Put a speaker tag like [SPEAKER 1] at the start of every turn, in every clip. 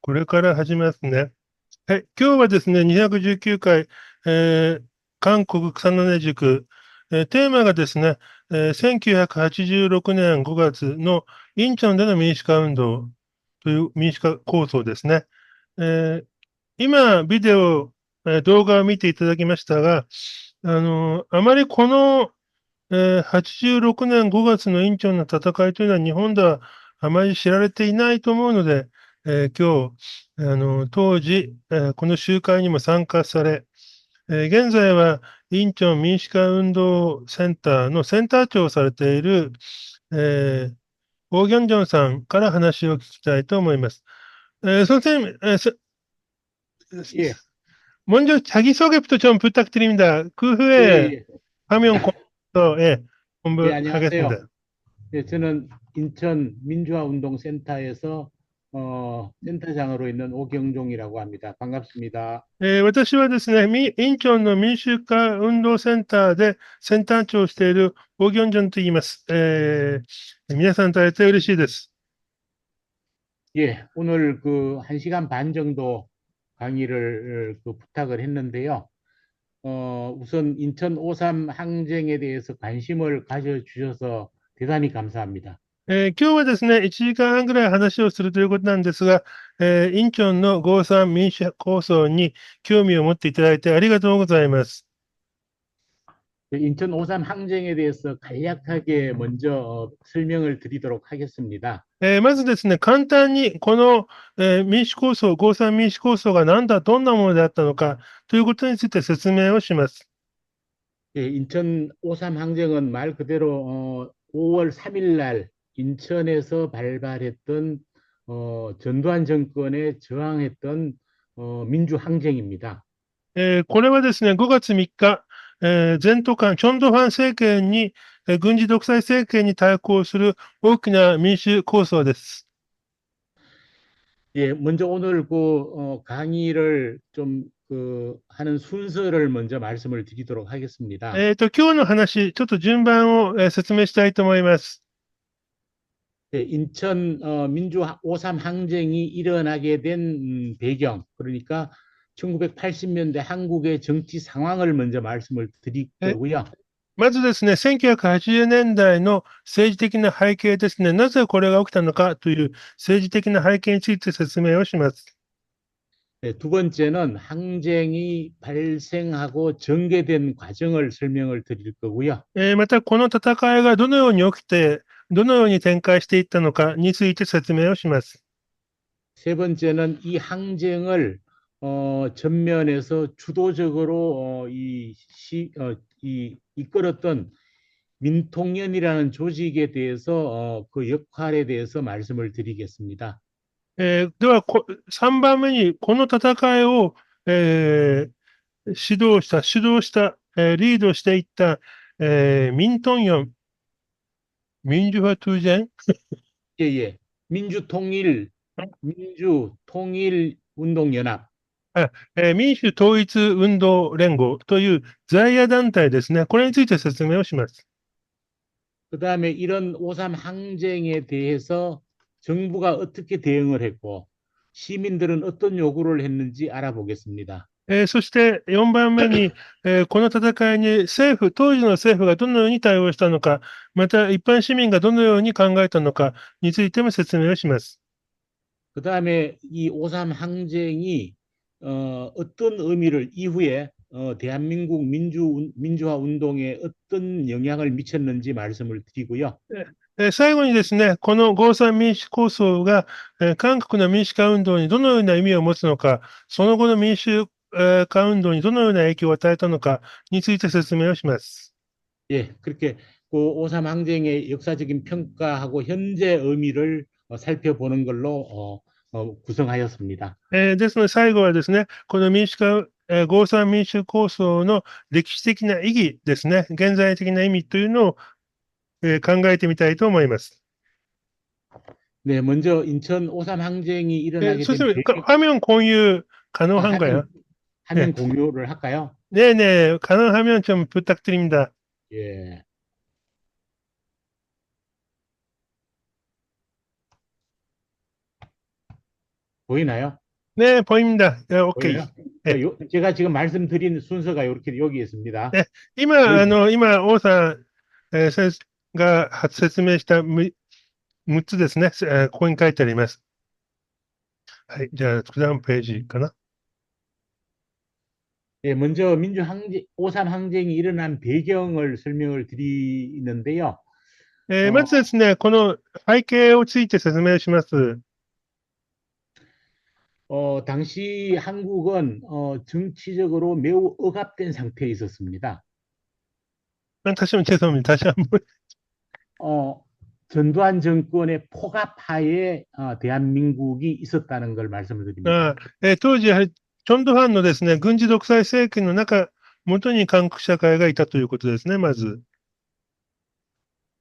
[SPEAKER 1] これから始めますね。はい、今日はですね、219回、韓国草の根塾、テーマがですね、1986年5月のインチョンでの民主化運動という民主化構想ですね。今、ビデオ、動画を見ていただきましたが、あまりこの、86年5月のインチョンの戦いというのは日本ではあまり知られていないと思うので、今日、当時、この集会にも参加され、現在はインチョン民主化運動センターのセンター長をされている、えー、オーギョンジョンさんから話を聞きたいと思います。선생님,
[SPEAKER 2] 예,
[SPEAKER 1] 먼저 자기소개부터 좀 부탁드립니다. 그
[SPEAKER 2] 예,
[SPEAKER 1] 후에
[SPEAKER 2] 예,
[SPEAKER 1] 화면 공유해서 예,
[SPEAKER 2] 예, 안녕하세요.
[SPEAKER 1] 공부하겠습니다.
[SPEAKER 2] 예, 저는 인천 민주화운동센터에서 센터장으로 있는 오경종이라고 합니다. 반갑습니다.
[SPEAKER 1] 私はですね、インチョンの民主化運動センターでセンター長をしているオギョンジョンと言います。皆さんと会えて嬉しいです。
[SPEAKER 2] 예, 오늘 그 1시간 반 정도 강의를 부탁을 했는데요. 우선 인천 5.3 항쟁에 대해서 관심을 가져주셔서 대단히 감사합니다.
[SPEAKER 1] 今日はですね、1時間半ぐらい話をするということなんですが、インチョンの53民主構想に興味を持っていただいてありがとうございます。
[SPEAKER 2] 인천 5.3 항쟁에 대해서 간략하게 먼저 설명을 드리도록 하겠습니다.
[SPEAKER 1] まずですね、簡単にこの、民主構想、53民主構想がどんなものであったのかということについて説明をします。
[SPEAKER 2] 예, 인천 5.3 항쟁은 말 그대로 5월 3일 날 인천에서 발발했던 전두환 정권에 저항했던 민주 항쟁입니다.
[SPEAKER 1] これはですね、5月3日、全都間、チョンドファン政権に、軍事独裁政権に対抗する大きな民主構想です。
[SPEAKER 2] 예, 먼저 오늘 강의를 좀 하는 순서를 먼저 말씀을 드리도록 하겠습니다.
[SPEAKER 1] 今日の話、ちょっと順番を、説明したいと思います。
[SPEAKER 2] 예, 인천 민주 5.3 항쟁이 일어나게 된 배경, 그러니까 1980년대 한국의 정치 상황을 먼저 말씀을 드릴
[SPEAKER 1] え
[SPEAKER 2] 거고요.
[SPEAKER 1] まずですね、1980年代の政治的な背景ですね、なぜこれが起きたのかという政治的な背景について説明をします。
[SPEAKER 2] 네, 두 번째는 항쟁이 발생하고 전개된 과정을 설명을 드릴 거고요.
[SPEAKER 1] また、この戦いがどのように起きて、どのように展開していったのかについて説明をします。
[SPEAKER 2] 세 번째는 이 항쟁을 전면에서 주도적으로 이끌었던 민통연이라는 조직에 대해서 그 역할에 대해서 말씀을 드리겠습니다.
[SPEAKER 1] では3番目に、この戦いを、主導した、リードしていった、ミントンヨン、民主派투쟁
[SPEAKER 2] 예, 예. 민주통일운동연합.
[SPEAKER 1] 民主統一運動連合という在野団体ですね。これについて説明をします。
[SPEAKER 2] 그다음에 이런 5.3 항쟁에 대해서 정부가 어떻게 대응을 했고 시민들은 어떤 요구를 했는지 알아보겠습니다.
[SPEAKER 1] そして4番目に、この戦いに当時の政府がどのように対応したのか、また一般市民がどのように考えたのかについても説明をします。
[SPEAKER 2] 그다음에 이 5.3 항쟁이 어떤 의미를 이후에 대한민국 민주화 운동에 어떤 영향을 미쳤는지 말씀을 드리고요.
[SPEAKER 1] 最後にですね、この合算民主構想が、韓国の民主化運動にどのような意味を持つのか、その後の民主化運動にどのような影響を与えたのかについて説明をします。
[SPEAKER 2] 예, 그렇게 그 5.3 항쟁의 역사적인 평가하고 현재 의미를 살펴보는 걸로 구성하였습니다.
[SPEAKER 1] ですので、最後はですね、この民主化、合算民主構想の歴史的な意義ですね、現在的な意味というのを、考えてみたいと思います。
[SPEAKER 2] 네, 먼저 인천 5.3 항쟁이 일어나게 된
[SPEAKER 1] 선생님,
[SPEAKER 2] 배경,
[SPEAKER 1] 화면 공유 가능한가요?
[SPEAKER 2] 화면
[SPEAKER 1] 네.
[SPEAKER 2] 공유를 할까요?
[SPEAKER 1] 네네, 가능하면 좀 부탁드립니다.
[SPEAKER 2] 예. 보이나요?
[SPEAKER 1] 네, 보입니다. 네, 오케이.
[SPEAKER 2] 보여요?
[SPEAKER 1] 네,
[SPEAKER 2] 제가 지금 말씀드린 순서가 이렇게 여기 있습니다.
[SPEAKER 1] ね、今、
[SPEAKER 2] 열-
[SPEAKER 1] 今、王さん、が説明した6つですね。ここに書いてあります。はい。じゃあ、次のページかな。
[SPEAKER 2] 예, 먼저 오삼 항쟁이 일어난 배경을 설명을 드리는데요.
[SPEAKER 1] ま
[SPEAKER 2] 어,
[SPEAKER 1] ずですね、この背景をついて説明します。
[SPEAKER 2] 당시 한국은 정치적으로 매우 억압된 상태에 있었습니다.
[SPEAKER 1] 다시 한번 죄송합니다. 다시 한번.
[SPEAKER 2] 어, 전두환 정권의 포갑하에 대한민국이 있었다는 걸 말씀을 드립니다.
[SPEAKER 1] 当時、やはり、チョンドファンのですね、軍事独裁政権の元に韓国社会がいたということですね、まず。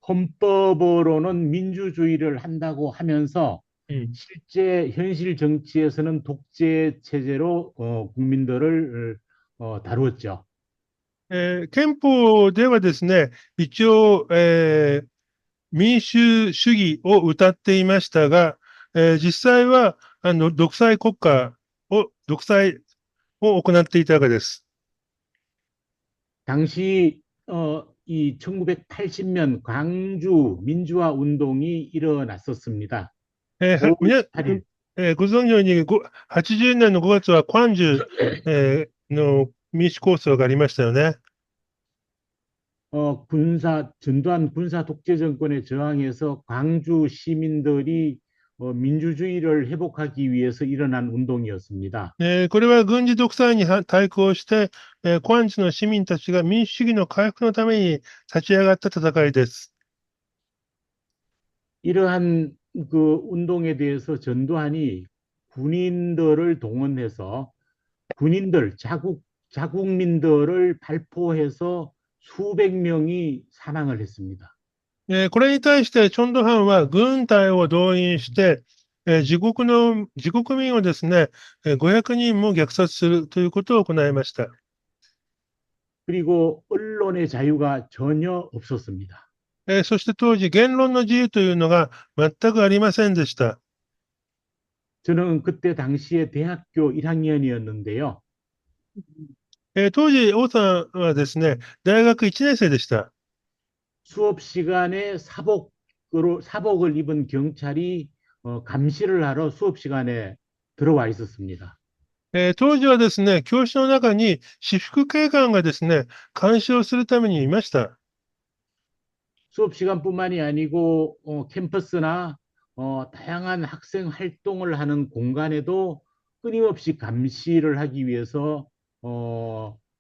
[SPEAKER 2] 헌법으로는 민주주의를 한다고 하면서
[SPEAKER 1] うん。
[SPEAKER 2] 실제 현실 정치에서는 독재 체제로 국민들을 다루었죠.
[SPEAKER 1] 憲法ではですね、一応、民主主義を謳っていましたが、実際は、独裁を行っていたわけです。
[SPEAKER 2] 당시 이 1980년 광주 민주화 운동이 일어났었습니다.
[SPEAKER 1] は
[SPEAKER 2] 5월 8일
[SPEAKER 1] ご存知のように、80年の5月は、光州、の民主構想がありましたよね。
[SPEAKER 2] 전두환 군사 독재 정권에 저항해서 광주 시민들이 민주주의를 회복하기 위해서 일어난 운동이었습니다.
[SPEAKER 1] これは軍事独裁に対抗して、光州の市民たちが民主主義の回復のために立ち上がった戦いです。
[SPEAKER 2] 이러한 그 운동에 대해서 전두환이 군인들을 동원해서 자국민들을 발포해서 수백 명이 사망을 했습니다.
[SPEAKER 1] これに対して、チョンドハンは軍隊を動員して、自国民をですね、500人も虐殺するということを行いました。
[SPEAKER 2] 그리고 언론의 자유가 전혀 없었습니다.
[SPEAKER 1] そして当時、言論の自由というのが全くありませんでした。
[SPEAKER 2] 저는 그때 당시에 대학교 1학년이었는데요.
[SPEAKER 1] 当時、王さんはですね、大学1年生でした。
[SPEAKER 2] 수업 시간에 사복을 입은 경찰이 감시를 하러 수업 시간에 들어와 있었습니다.
[SPEAKER 1] 当時はですね、教室の中に私服警官がですね、監視をするためにいました。
[SPEAKER 2] 수업 시간뿐만이 아니고 캠퍼스나 다양한 학생 활동을 하는 공간에도 끊임없이 감시를 하기 위해서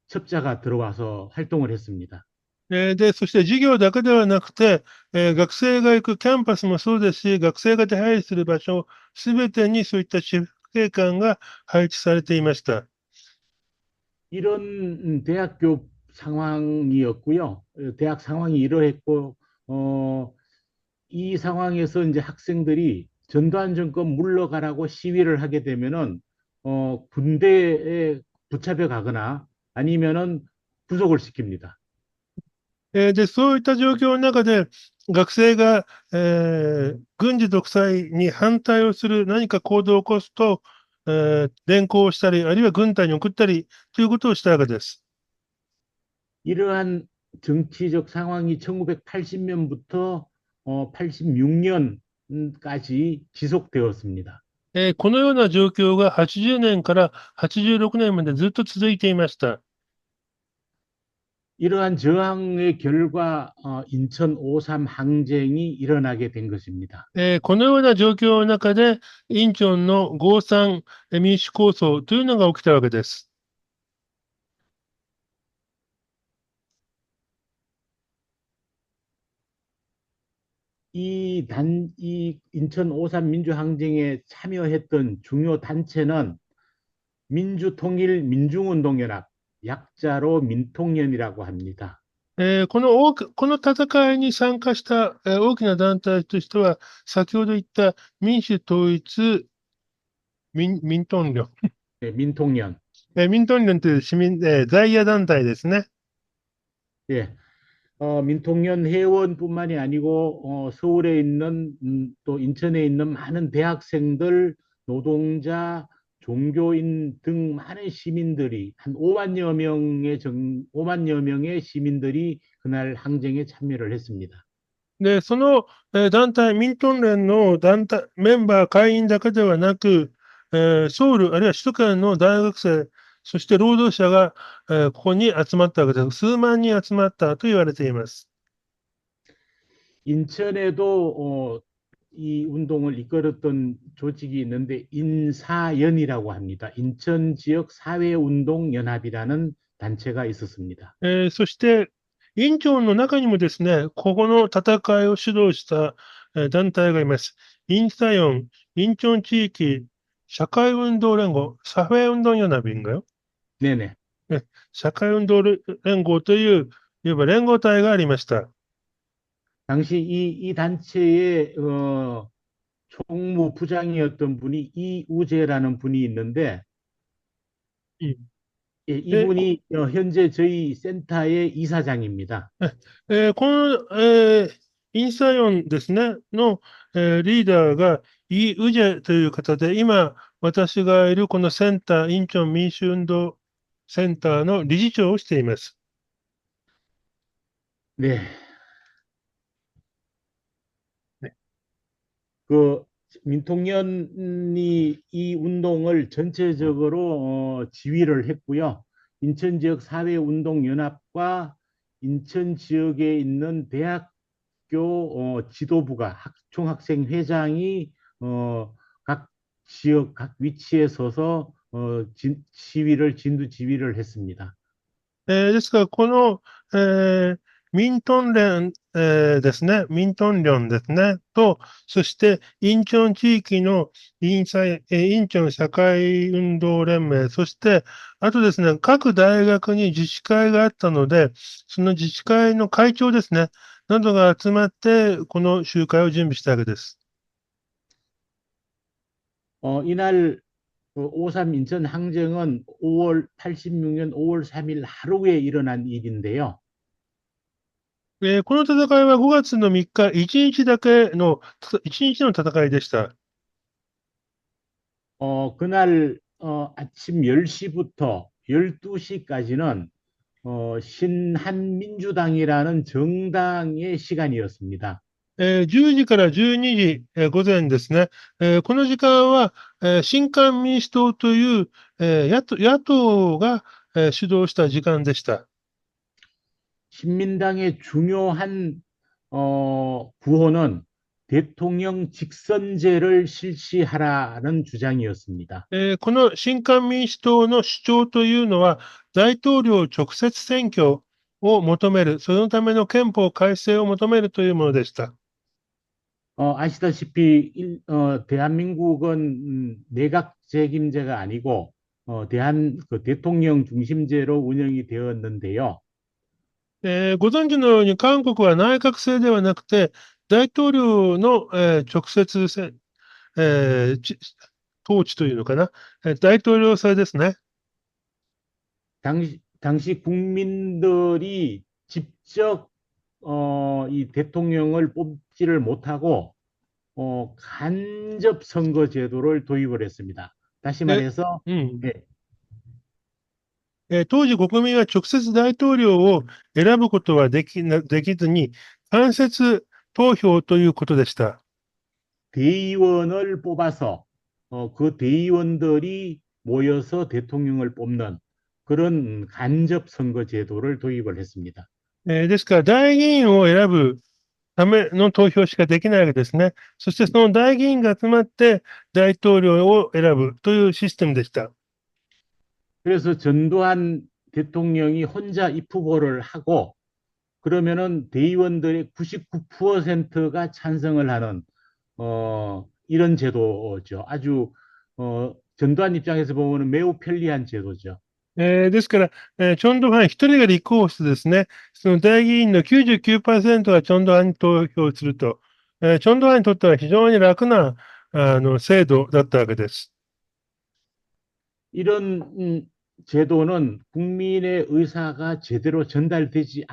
[SPEAKER 2] 첩자가 들어와서 활동을 했습니다.
[SPEAKER 1] で、そして授業だけではなくて、学生が行くキャンパスもそうですし、学生が出入りする場所、すべてにそういった私服警官が配置されていました。
[SPEAKER 2] 이런 대학교 상황이었고요. 대학 상황이 이러했고 이 상황에서 이제 학생들이 전두환 정권 물러가라고 시위를 하게 되면은 군대에 붙잡혀 가거나 아니면은 구속을 시킵니다.
[SPEAKER 1] で、そういった状況の中で、学生が、軍事独裁に反対をする何か行動を起こすと、連行したり、あるいは軍隊に送ったりということをしたわけです。
[SPEAKER 2] 이러한 정치적 상황이 1980년부터 86년까지 지속되었습니다.
[SPEAKER 1] このような状況が80年から86年までずっと続いていました。
[SPEAKER 2] 이러한 저항의 결과 인천 5.3 항쟁이 일어나게 된 것입니다.
[SPEAKER 1] このような状況の中で、インチョンの合産民主構想というのが起きたわけです。
[SPEAKER 2] 이 인천 5.3 민주항쟁에 참여했던 중요 단체는 민주통일 민중운동연합, 약자로 민통연이라고 합니다.
[SPEAKER 1] この戦いに参加した、大きな団体としては、先ほど言った民主統一民トン連、
[SPEAKER 2] 네, 민통연.
[SPEAKER 1] 民トン連という在野団体ですね。
[SPEAKER 2] 예, 민통연 회원뿐만이 아니고 서울에 있는 또 인천에 있는 많은 대학생들 노동자, 종교인 등 많은 시민들이 한 5만여 명의 시민들이 그날 항쟁에 참여를 했습니다.
[SPEAKER 1] で、その、団体、民屯連の団体、メンバー、会員だけではなく、ソウル、あるいは首都圏の大学生、そして労働者が、ここに集まったわけです。数万人集まったと言われています。
[SPEAKER 2] 인천에도 이 운동을 이끌었던 조직이 있는데 인사연이라고 합니다. 인천 지역 사회운동연합이라는 단체가 있었습니다.
[SPEAKER 1] そして、委員長の中にもですね、ここの戦いを主導した、団体がいます。インサヨン、インチョン地域社会運動連合、サフェ運動연합인가요？
[SPEAKER 2] 네네.
[SPEAKER 1] 社会運動連合という、いわば連合体がありました。
[SPEAKER 2] 당시 이 단체의 총무부장이었던 분이 이우재라는 분이 있는데, 예,
[SPEAKER 1] で、
[SPEAKER 2] 이분이 현재 저희 센터의 이사장입니다.
[SPEAKER 1] この、インサヨンですね、の、リーダーがイ・ウジェという方で、今、私がいるこのセンター、インチョン民主運動センターの理事長をしています。
[SPEAKER 2] 네.
[SPEAKER 1] ね
[SPEAKER 2] 그 민통년이 이 운동을 전체적으로 지휘를 했고요. 인천 지역 사회운동연합과 인천 지역에 있는 대학교 지도부가 총학생회장이 각 지역 각 위치에 서서 지휘를 진두 지휘를 했습니다.
[SPEAKER 1] ですから、この、ミントン連、ですね、ミントン連ですね、と、そして、インチョン地域のインチョン社会運動連盟、そして、あとですね、各大学に自治会があったので、その自治会の会長ですね、などが集まって、この集会を準備したわけです。
[SPEAKER 2] 이날 5.3 인천 항쟁은 86년 5월 3일 하루에 일어난 일인데요.
[SPEAKER 1] この戦いは5月の3日、1日だけの、1日の戦いでした。
[SPEAKER 2] 그날 아침 10시부터 12시까지는 신한민주당이라는 정당의 시간이었습니다.
[SPEAKER 1] 10時から12時、午前ですね。この時間は、新韓民主党という、野党が、主導した時間でした。
[SPEAKER 2] 신민당의 중요한 구호는 대통령 직선제를 실시하라는 주장이었습니다.
[SPEAKER 1] この新韓民主党の主張というのは、大統領直接選挙を求める、そのための憲法改正を求めるというものでした。
[SPEAKER 2] 아시다시피 대한민국은 내각 책임제가 아니고 그 대통령 중심제로 운영이 되었는데요.
[SPEAKER 1] ご存知のように、韓国は内閣制ではなくて、大統領の、直接統治というのかな、大統領制ですね。
[SPEAKER 2] 당시 국민들이 직접 이 대통령을 뽑지를 못하고 간접 선거 제도를 도입을 했습니다. 다시
[SPEAKER 1] で、
[SPEAKER 2] 말해서
[SPEAKER 1] うん。
[SPEAKER 2] 예,
[SPEAKER 1] 当時国民は直接大統領を選ぶことはできずに、間接投票ということでした。
[SPEAKER 2] 대의원을 뽑아서 그 대의원들이 모여서 대통령을 뽑는 그런 간접 선거 제도를 도입을 했습니다.
[SPEAKER 1] ですから、大議員を選ぶための投票しかできないわけですね。そしてその大議員が集まって大統領を選ぶというシステムでした。
[SPEAKER 2] 그래서 전두환 대통령이 혼자 입후보를 하고 그러면은 대의원들의 99%가 찬성을 하는 이런 제도죠. 아주 전두환 입장에서 보면 매우 편리한 제도죠.
[SPEAKER 1] ですから、チョンドンファン一人が立候補してですね、その大議員の99%がチョンドンファンに投票すると、チョンドンファンにとっては非常に楽な制度だったわけです。
[SPEAKER 2] 이런 제도는 국민의 의사가 제대로 전달되지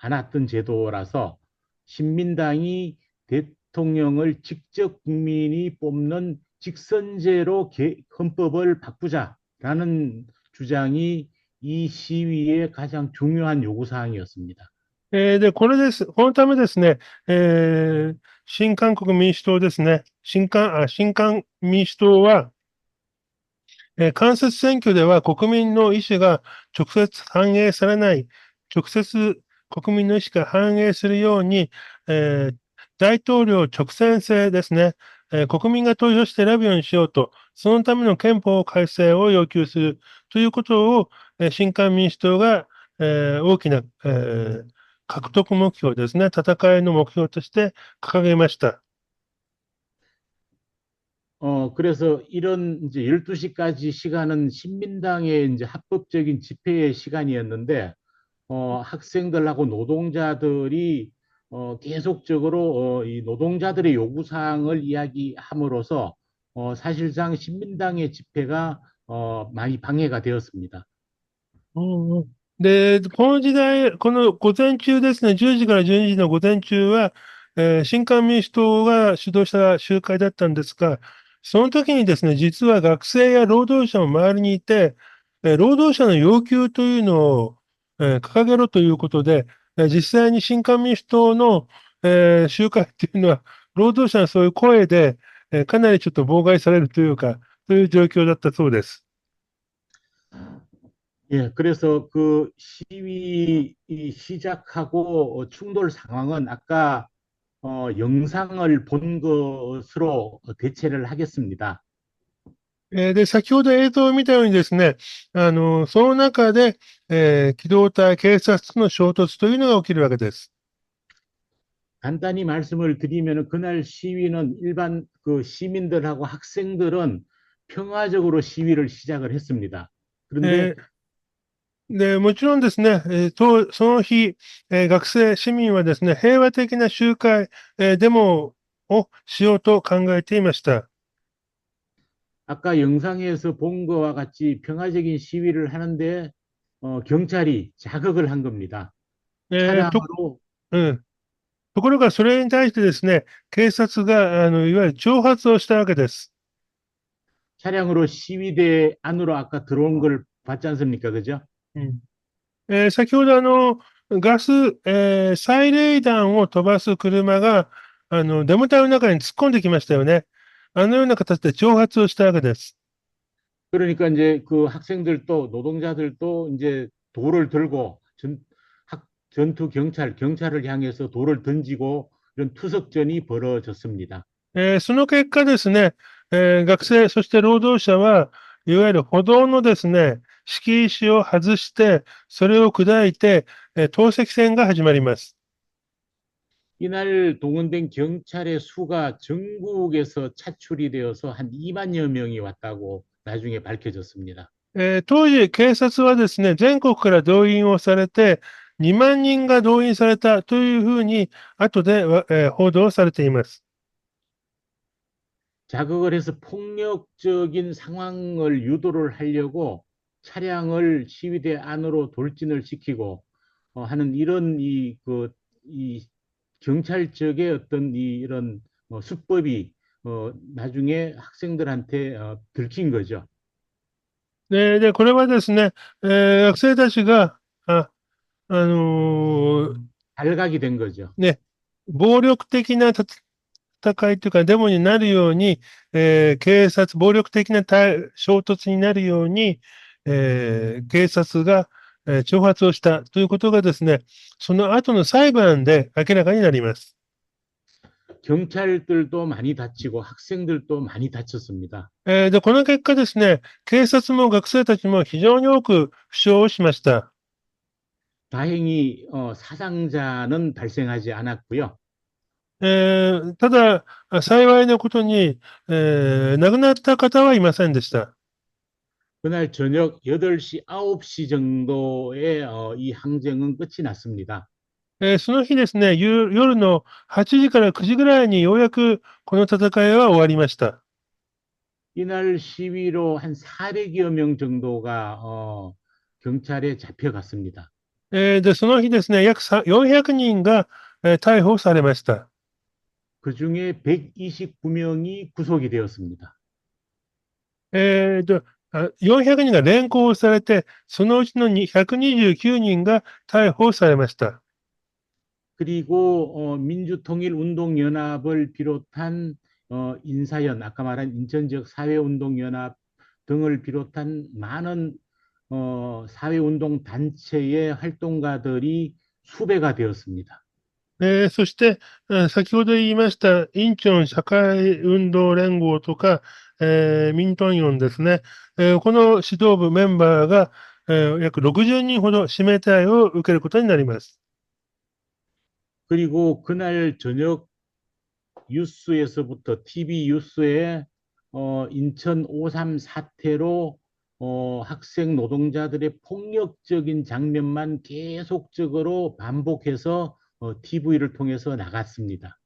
[SPEAKER 2] 않았던 제도라서 신민당이 대통령을 직접 국민이 뽑는 직선제로 헌법을 바꾸자라는 주장이 이 시위의 가장 중요한 요구사항이었습니다.
[SPEAKER 1] で、このためですね、新韓国民主党ですね、新韓民主党は、間接選挙では国民の意思が直接反映されない、直接国民の意思が反映するように、大統領直選制ですね、国民が投票して選ぶようにしようと、そのための憲法改正を要求するということを、新韓民主党が、大きな、獲得目標ですね、戦いの目標として掲げました。
[SPEAKER 2] 그래서 이런 이제 12시까지 시간은 신민당의 이제 합법적인 집회의 시간이었는데, 학생들하고 노동자들이 계속적으로 이 노동자들의 요구사항을 이야기함으로써 사실상 신민당의 집회가 많이 방해가 되었습니다.
[SPEAKER 1] うんうん。で、この時代、この午前中ですね、10時から12時の午前中は、新韓民主党が主導した集会だったんですが、その時にですね、実は学生や労働者も周りにいて、労働者の要求というのを、掲げろということで、実際に新韓民主党の、集会っていうのは、労働者のそういう声で、かなりちょっと妨害されるというか、そういう状況だったそうです。
[SPEAKER 2] 예, 그래서 그 시위 시작하고 충돌 상황은 아까 영상을 본 것으로 대체를 하겠습니다.
[SPEAKER 1] で、先ほど映像を見たようにですね、その中で、機動隊、警察との衝突というのが起きるわけです。
[SPEAKER 2] 간단히 말씀을 드리면 그날 시위는 일반 그 시민들하고 학생들은 평화적으로 시위를 시작을 했습니다.
[SPEAKER 1] え
[SPEAKER 2] 그런데
[SPEAKER 1] で、もちろんですね、その日、学生、市民はですね、平和的な集会、デモをしようと考えていました。
[SPEAKER 2] 아까 영상에서 본 거와 같이 평화적인 시위를 하는데 경찰이 자극을 한 겁니다.
[SPEAKER 1] えーと、
[SPEAKER 2] 차량으로
[SPEAKER 1] うん。ところが、それに対してですね、警察が、いわゆる挑発をしたわけです。
[SPEAKER 2] 차량으로 시위대 안으로 아까 들어온 걸 봤지 않습니까? 그죠?
[SPEAKER 1] 先ほどガス、催涙弾を飛ばす車が、デモ隊の中に突っ込んできましたよね。あのような形で挑発をしたわけです。
[SPEAKER 2] 그러니까 이제 그 학생들도 노동자들도 이제 돌을 들고 전투 경찰을 향해서 돌을 던지고 이런 투석전이 벌어졌습니다.
[SPEAKER 1] その結果ですね、学生、そして労働者は、いわゆる歩道のですね、敷石を外して、それを砕いて、投石戦が始まります。
[SPEAKER 2] 이날 동원된 경찰의 수가 전국에서 차출이 되어서 한 2만여 명이 왔다고 나중에 밝혀졌습니다.
[SPEAKER 1] 当時、警察はですね、全国から動員をされて、2万人が動員されたというふうに、後で、報道されています。
[SPEAKER 2] 자극을 해서 폭력적인 상황을 유도를 하려고 차량을 시위대 안으로 돌진을 시키고 하는 이런 이 경찰 측의 어떤 이런 수법이 나중에 학생들한테 들킨 거죠.
[SPEAKER 1] で、これはですね、学生たちが、あのー
[SPEAKER 2] 발각이 된 거죠.
[SPEAKER 1] ね、暴力的な戦いというか、デモになるように、暴力的な衝突になるように、警察が、挑発をしたということがですね、その後の裁判で明らかになります。
[SPEAKER 2] 경찰들도 많이 다치고 학생들도 많이 다쳤습니다.
[SPEAKER 1] で、この結果ですね、警察も学生たちも非常に多く負傷をしました。
[SPEAKER 2] 다행히 사상자는 발생하지 않았고요.
[SPEAKER 1] ただ、幸いなことに、亡くなった方はいませんでした。
[SPEAKER 2] 그날 저녁 8시, 9시 정도에 이 항쟁은 끝이 났습니다.
[SPEAKER 1] その日ですね、夜の8時から9時ぐらいにようやくこの戦いは終わりました。
[SPEAKER 2] 이날 시위로 한 400여 명 정도가 경찰에 잡혀갔습니다.
[SPEAKER 1] で、その日ですね、約400人が、逮捕されました。
[SPEAKER 2] 그 중에 129명이 구속이 되었습니다.
[SPEAKER 1] えーと、400人が連行されて、そのうちの129人が逮捕されました。
[SPEAKER 2] 그리고 민주통일운동연합을 비롯한 인사연, 아까 말한 인천지역 사회운동연합 등을 비롯한 많은 사회운동 단체의 활동가들이 수배가 되었습니다.
[SPEAKER 1] そして、先ほど言いました、インチョン社会運動連合とか、ミントンヨンですね、この指導部メンバーが、約60人ほど指名手配を受けることになります。
[SPEAKER 2] 그리고 그날 저녁 뉴스에서부터 TV 뉴스에 인천 5.3 사태로 학생 노동자들의 폭력적인 장면만 계속적으로 반복해서 TV를 통해서 나갔습니다.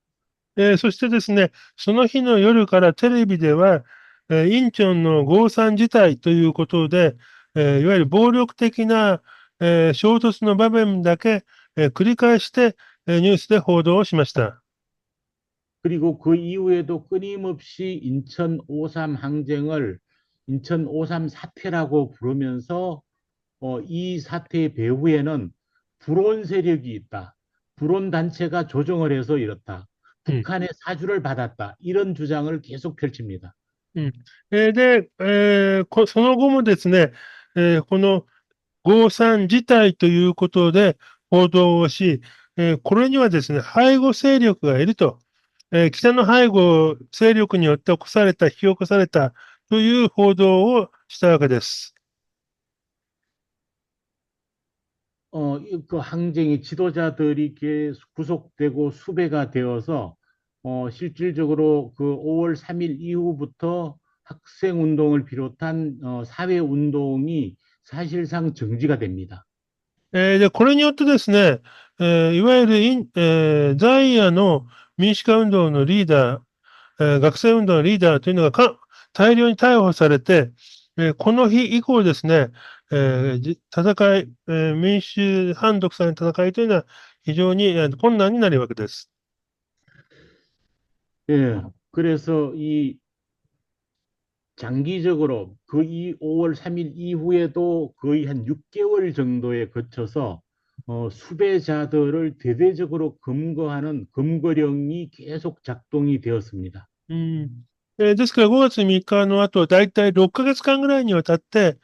[SPEAKER 1] そしてですね、その日の夜からテレビでは、インチョンの豪産事態ということで、いわゆる暴力的な、衝突の場面だけ、繰り返して、ニュースで報道をしました。
[SPEAKER 2] 그리고 그 이후에도 끊임없이 인천 5.3 항쟁을 인천 5.3 사태라고 부르면서 이 사태의 배후에는 불온 세력이 있다. 불온 단체가 조정을 해서 이렇다.
[SPEAKER 1] うん。
[SPEAKER 2] 북한의 사주를 받았다. 이런 주장을 계속 펼칩니다.
[SPEAKER 1] うん。で、その後もですね、この豪産事態ということで報道をし、これにはですね、背後勢力がいると、北の背後勢力によって引き起こされたという報道をしたわけです。
[SPEAKER 2] 그 항쟁의 지도자들이 구속되고 수배가 되어서 실질적으로 그 5월 3일 이후부터 학생운동을 비롯한 사회운동이 사실상 정지가 됩니다.
[SPEAKER 1] で、これによってですね、いわゆる在野の民主化運動のリーダー、学生運動のリーダーというのが大量に逮捕されて、この日以降ですね、戦い、民主反独裁の戦いというのは非常に困難になるわけです。
[SPEAKER 2] 예, 그래서 이 장기적으로 5월 3일 이후에도 거의 한 6개월 정도에 거쳐서 수배자들을 대대적으로 검거하는 검거령이 계속 작동이 되었습니다.
[SPEAKER 1] うん。ですから5月3日の後、だいたい6ヶ月間ぐらいにわたって、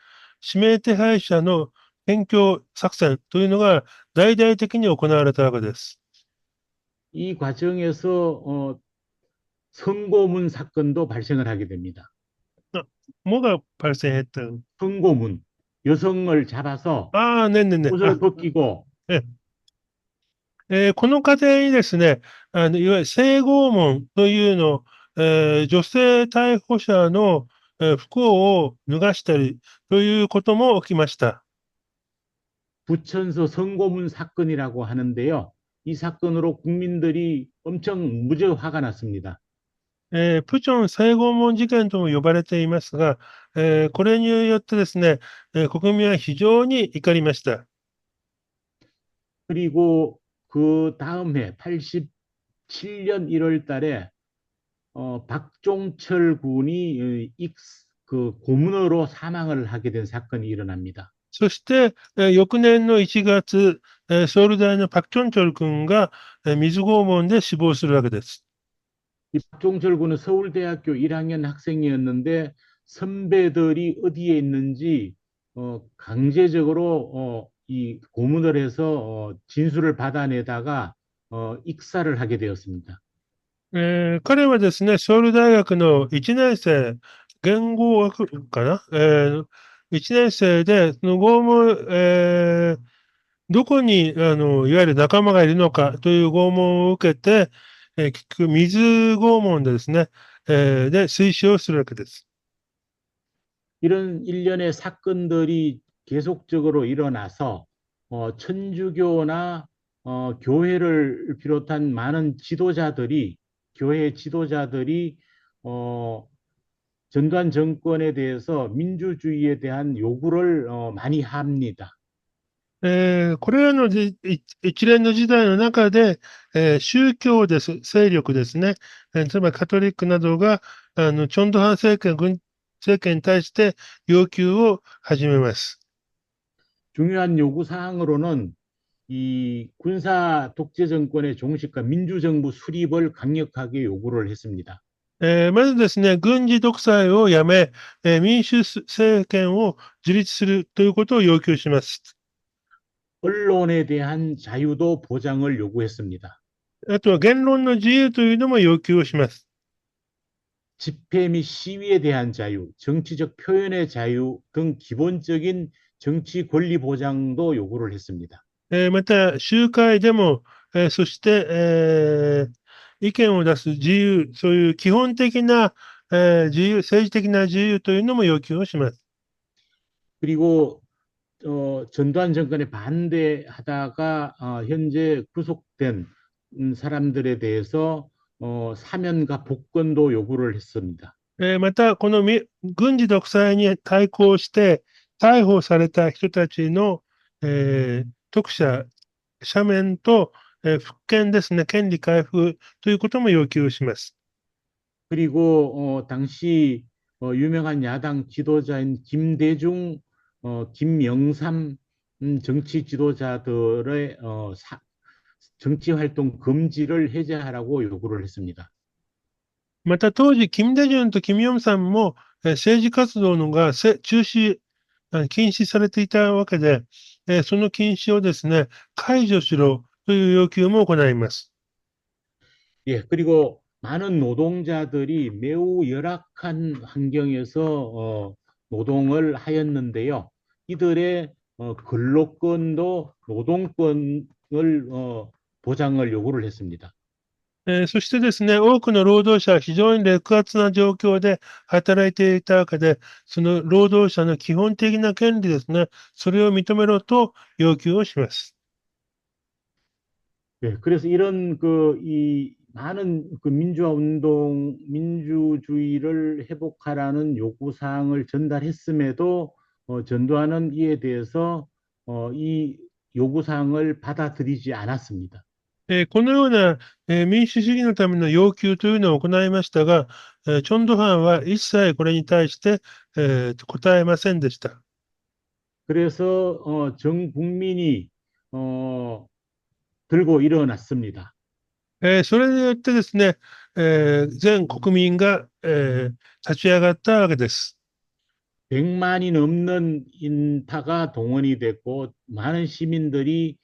[SPEAKER 1] 指名手配者の検挙作戦というのが大々的に行われたわけです。
[SPEAKER 2] 이 과정에서 선고문 사건도 발생을 하게 됩니다.
[SPEAKER 1] もが발생했다。
[SPEAKER 2] 선고문, 여성을 잡아서
[SPEAKER 1] ああ、ねんねんね。
[SPEAKER 2] 옷을 벗기고
[SPEAKER 1] えこの過程にですね、いわゆる性拷問というのを、女性逮捕者の、服を脱がしたりということも起きました。
[SPEAKER 2] 부천서 선고문 사건이라고 하는데요. 이 사건으로 국민들이 엄청 무지 화가 났습니다.
[SPEAKER 1] プチョン性拷問事件とも呼ばれていますが、これによってですね、国民は非常に怒りました。
[SPEAKER 2] 그리고 그 다음 해 87년 1월 달에 박종철 군이 그 고문으로 사망을 하게 된 사건이 일어납니다.
[SPEAKER 1] そして、翌年の1月、ソウル大のパク・チョンチョル君が、水拷問で死亡するわけです。
[SPEAKER 2] 이 박종철 군은 서울대학교 1학년 학생이었는데 선배들이 어디에 있는지 강제적으로 이 고문을 해서 진술을 받아내다가 익사를 하게 되었습니다.
[SPEAKER 1] 彼はですね、ソウル大学の1年生、言語学かな、1年生で、その拷問、どこにいわゆる仲間がいるのかという拷問を受けて、結局、水拷問でですね、で推奨をするわけです。
[SPEAKER 2] 이런 일련의 사건들이 계속적으로 일어나서 천주교나 교회를 비롯한 많은 지도자들이 교회 지도자들이 전두환 정권에 대해서 민주주의에 대한 요구를 많이 합니다.
[SPEAKER 1] これらの一連の時代の中で、宗教です、勢力ですね、つまりカトリックなどが、チョンドハン政権、政権に対して要求を始めます。
[SPEAKER 2] 중요한 요구 사항으로는 이 군사 독재 정권의 종식과 민주정부 수립을 강력하게 요구를 했습니다.
[SPEAKER 1] まずですね、軍事独裁をやめ、民主政権を樹立するということを要求します。
[SPEAKER 2] 언론에 대한 자유도 보장을 요구했습니다.
[SPEAKER 1] あとは言論の自由というのも要求をします。
[SPEAKER 2] 집회 및 시위에 대한 자유, 정치적 표현의 자유 등 기본적인 정치 권리 보장도 요구를 했습니다.
[SPEAKER 1] また、集会でも、そして、意見を出す自由、そういう基本的な、自由、政治的な自由というのも要求をします。
[SPEAKER 2] 그리고 전두환 정권에 반대하다가 현재 구속된 사람들에 대해서 사면과 복권도 요구를 했습니다.
[SPEAKER 1] また、この軍事独裁に対抗して逮捕された人たちの、特赦、赦免と、復権ですね、権利回復ということも要求します。
[SPEAKER 2] 그리고 당시 유명한 야당 지도자인 김대중, 김영삼 정치 지도자들의 정치 활동 금지를 해제하라고 요구를 했습니다.
[SPEAKER 1] また、当時、金大中と金ヨンさんも、政治活動のが中止、禁止されていたわけで、その禁止をですね、解除しろという要求も行います。
[SPEAKER 2] 예, 그리고 많은 노동자들이 매우 열악한 환경에서 노동을 하였는데요. 이들의 근로권도 노동권을 보장을 요구를 했습니다.
[SPEAKER 1] そしてですね、多くの労働者は非常に劣悪な状況で働いていたわけで、その労働者の基本的な権利ですね、それを認めろと要求をします。
[SPEAKER 2] 예, 그래서 이런 이 많은 민주화 운동, 민주주의를 회복하라는 요구 사항을 전달했음에도 전두환은 이에 대해서 이 요구 사항을 받아들이지 않았습니다.
[SPEAKER 1] このような、民主主義のための要求というのを行いましたが、チョンドハンは一切これに対して、答えませんでした。
[SPEAKER 2] 그래서 전 국민이 들고 일어났습니다.
[SPEAKER 1] それによってですね、全国民が、立ち上がったわけです。
[SPEAKER 2] 100만이 넘는 인파가 동원이 됐고 많은 시민들이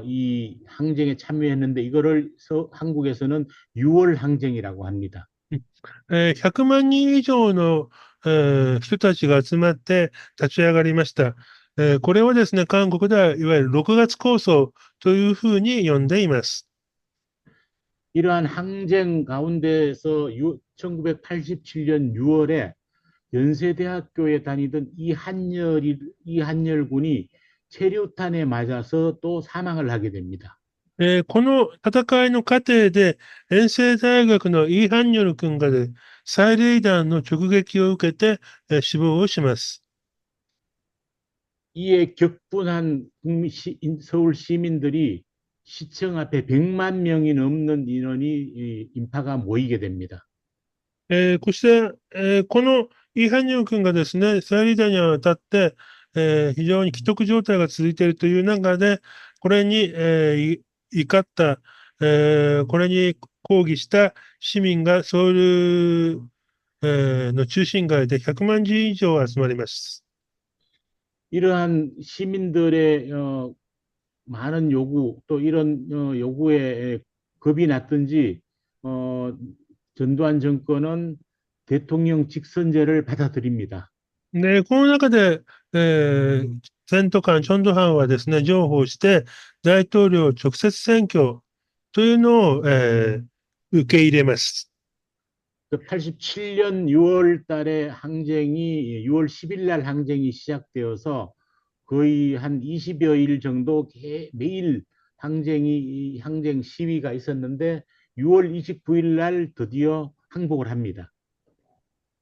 [SPEAKER 2] 이 항쟁에 참여했는데 이거를 한국에서는 6월 항쟁이라고 합니다.
[SPEAKER 1] 100万人以上の、人たちが集まって立ち上がりました。これをですね、韓国ではいわゆる6月構想というふうに呼んでいます。
[SPEAKER 2] 이러한 항쟁 가운데서 1987년 6월에 연세대학교에 다니던 이한열 군이 체류탄에 맞아서 또 사망을 하게 됩니다.
[SPEAKER 1] この戦いの過程で、遠征大学のイ・ハンニョル君がで、催涙弾の直撃を受けて、死亡をします。
[SPEAKER 2] 이에 격분한 서울 시민들이 시청 앞에 100만 명이 넘는 인원이 인파가 모이게 됩니다.
[SPEAKER 1] こうして、このイ・ハンニョル君がですね、催涙弾に当たって、非常に危篤状態が続いているという中で、これに、怒った、これに抗議した市民がソウル、の中心街で100万人以上集まります。
[SPEAKER 2] 이러한 시민들의 많은 요구 또 이런 요구에 겁이 났든지 전두환 정권은 대통령 직선제를 받아들입니다.
[SPEAKER 1] で、この中で、全都官、チョンドハンはですね、譲歩して、大統領直接選挙というのを、受け入れます。
[SPEAKER 2] 87년 6월 달에 항쟁이 6월 10일 날 항쟁이 시작되어서 거의 한 20여 일 정도 매일 항쟁 시위가 있었는데 6월 29일 날 드디어 항복을 합니다.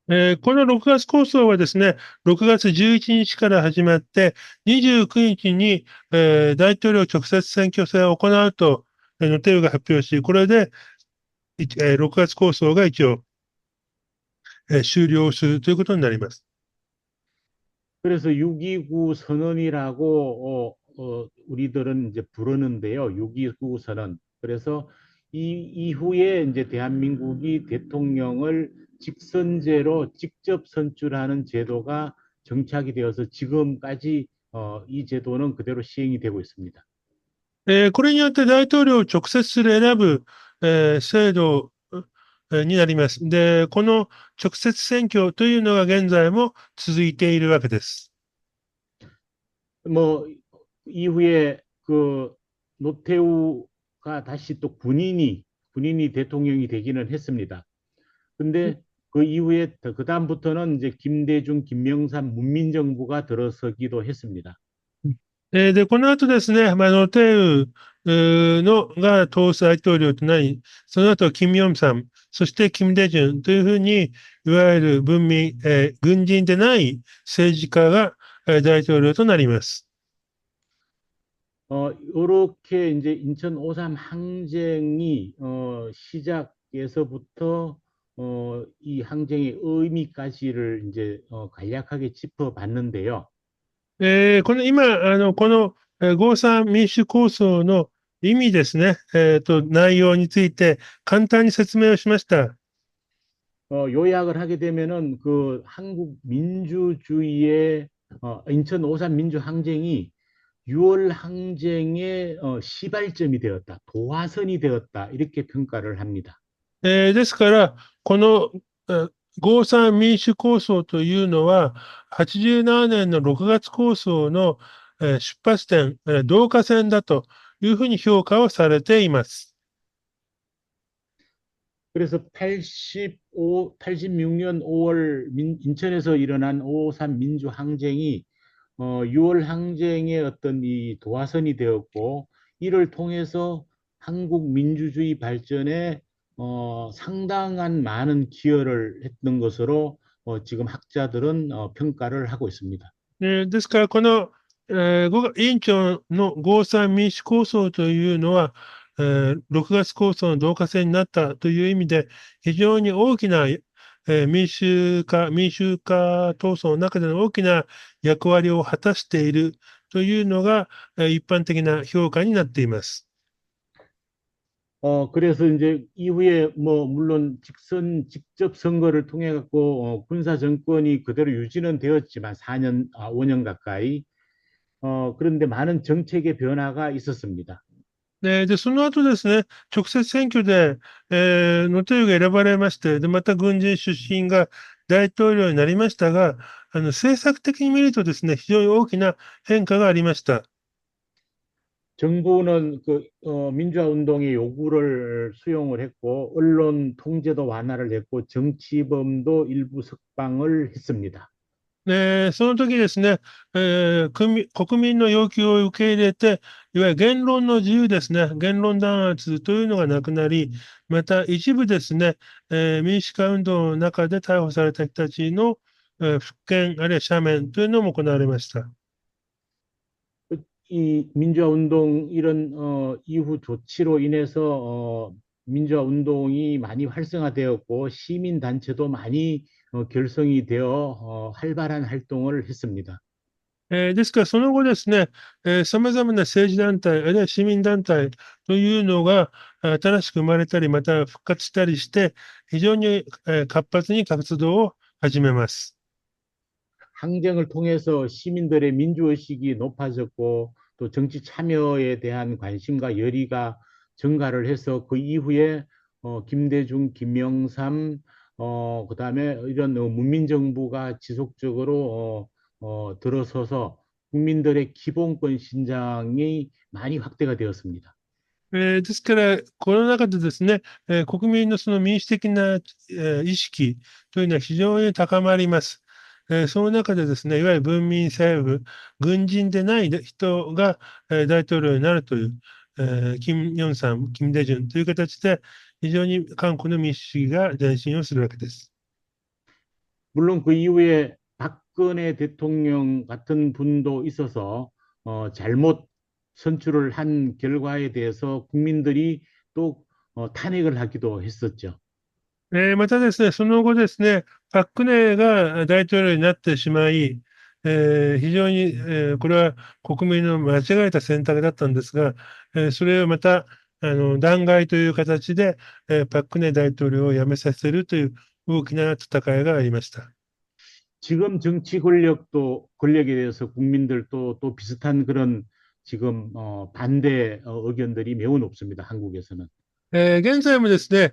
[SPEAKER 1] この6月構想はですね、6月11日から始まって、29日に、大統領直接選挙戦を行うと、ノテウが発表し、これで、6月構想が一応終了するということになります。
[SPEAKER 2] 그래서 6.29 선언이라고 우리들은 이제 부르는데요. 6.29 선언. 그래서 이 이후에 이제 대한민국이 대통령을 직선제로 직접 선출하는 제도가 정착이 되어서 지금까지 이 제도는 그대로 시행이 되고 있습니다.
[SPEAKER 1] これによって大統領を直接選ぶ、制度になります。で、この直接選挙というのが現在も続いているわけです。
[SPEAKER 2] 뭐 이후에 그 노태우가 다시 또 군인이 대통령이 되기는 했습니다. 근데 그 이후에 그 다음부터는 이제 김대중, 김명삼 문민정부가 들어서기도 했습니다.
[SPEAKER 1] で、この後ですね、テウのが党大統領となり、その後、キム・ヨンサム、そしてキム・デジュンというふうに、いわゆる文民、軍人でない政治家が、大統領となります。
[SPEAKER 2] 이렇게 이제 인천 5.3 항쟁이 시작에서부터 이 항쟁의 의미까지를 이제 간략하게 짚어봤는데요.
[SPEAKER 1] この今、この5.3民主構想の意味ですね、内容について簡単に説明をしました。
[SPEAKER 2] 요약을 하게 되면은 그 한국 민주주의의 인천 5.3 민주항쟁이 6월 항쟁의 시발점이 되었다, 도화선이 되었다 이렇게 평가를 합니다.
[SPEAKER 1] ですから、この5.3民主構想というのは、87年の6月構想の出発点、導火線だというふうに評価をされています。
[SPEAKER 2] 그래서 86년 5월 인천에서 일어난 5.3 민주항쟁이 6월 항쟁의 어떤 이 도화선이 되었고, 이를 통해서 한국 민주주의 발전에 상당한 많은 기여를 했던 것으로 지금 학자들은 평가를 하고 있습니다.
[SPEAKER 1] ですから、この、委員長の5.3民主構想というのは、6月構想の導火線になったという意味で、非常に大きな、民主化闘争の中での大きな役割を果たしているというのが、一般的な評価になっています。
[SPEAKER 2] 그래서 이제 이후에 뭐 물론 직접 선거를 통해 갖고 군사 정권이 그대로 유지는 되었지만 5년 가까이 그런데 많은 정책의 변화가 있었습니다.
[SPEAKER 1] で、その後ですね、直接選挙で、ノテウが選ばれまして、で、また軍人出身が大統領になりましたが、政策的に見るとですね、非常に大きな変化がありました。
[SPEAKER 2] 정부는 그 민주화 운동의 요구를 수용을 했고 언론 통제도 완화를 했고 정치범도 일부 석방을 했습니다.
[SPEAKER 1] その時ですね、国民の要求を受け入れて、いわゆる言論の自由ですね、言論弾圧というのがなくなり、また一部ですね、民主化運動の中で逮捕された人たちの、復権、あるいは赦免というのも行われました。
[SPEAKER 2] 이 민주화 운동 이런 이후 조치로 인해서 민주화 운동이 많이 활성화되었고 시민 단체도 많이 결성이 되어 활발한 활동을 했습니다.
[SPEAKER 1] ですから、その後ですね、様々な政治団体、あるいは市民団体というのが新しく生まれたり、また復活したりして、非常に活発に活動を始めます。
[SPEAKER 2] 항쟁을 통해서 시민들의 민주의식이 높아졌고 또 정치 참여에 대한 관심과 열의가 증가를 해서 그 이후에 김대중, 김영삼, 그다음에 이런 문민정부가 지속적으로 들어서서 국민들의 기본권 신장이 많이 확대가 되었습니다.
[SPEAKER 1] ですから、この中でですね、国民のその民主的な、意識というのは非常に高まります。その中でですね、いわゆる文民政府、軍人でない人が、大統領になるという、金ヨンさん、金大中という形で、非常に韓国の民主主義が前進をするわけです。
[SPEAKER 2] 물론 그 이후에 박근혜 대통령 같은 분도 있어서 잘못 선출을 한 결과에 대해서 국민들이 또 탄핵을 하기도 했었죠.
[SPEAKER 1] またですね、その後ですね、パククネが大統領になってしまい、非常に、これは国民の間違えた選択だったんですが、それをまた、弾劾という形で、パククネ大統領を辞めさせるという大きな戦いがありました。
[SPEAKER 2] 지금 정치 권력도 권력에 대해서 국민들도 또 비슷한 그런 지금 반대 의견들이 매우 높습니다. 한국에서는.
[SPEAKER 1] 現在もですね、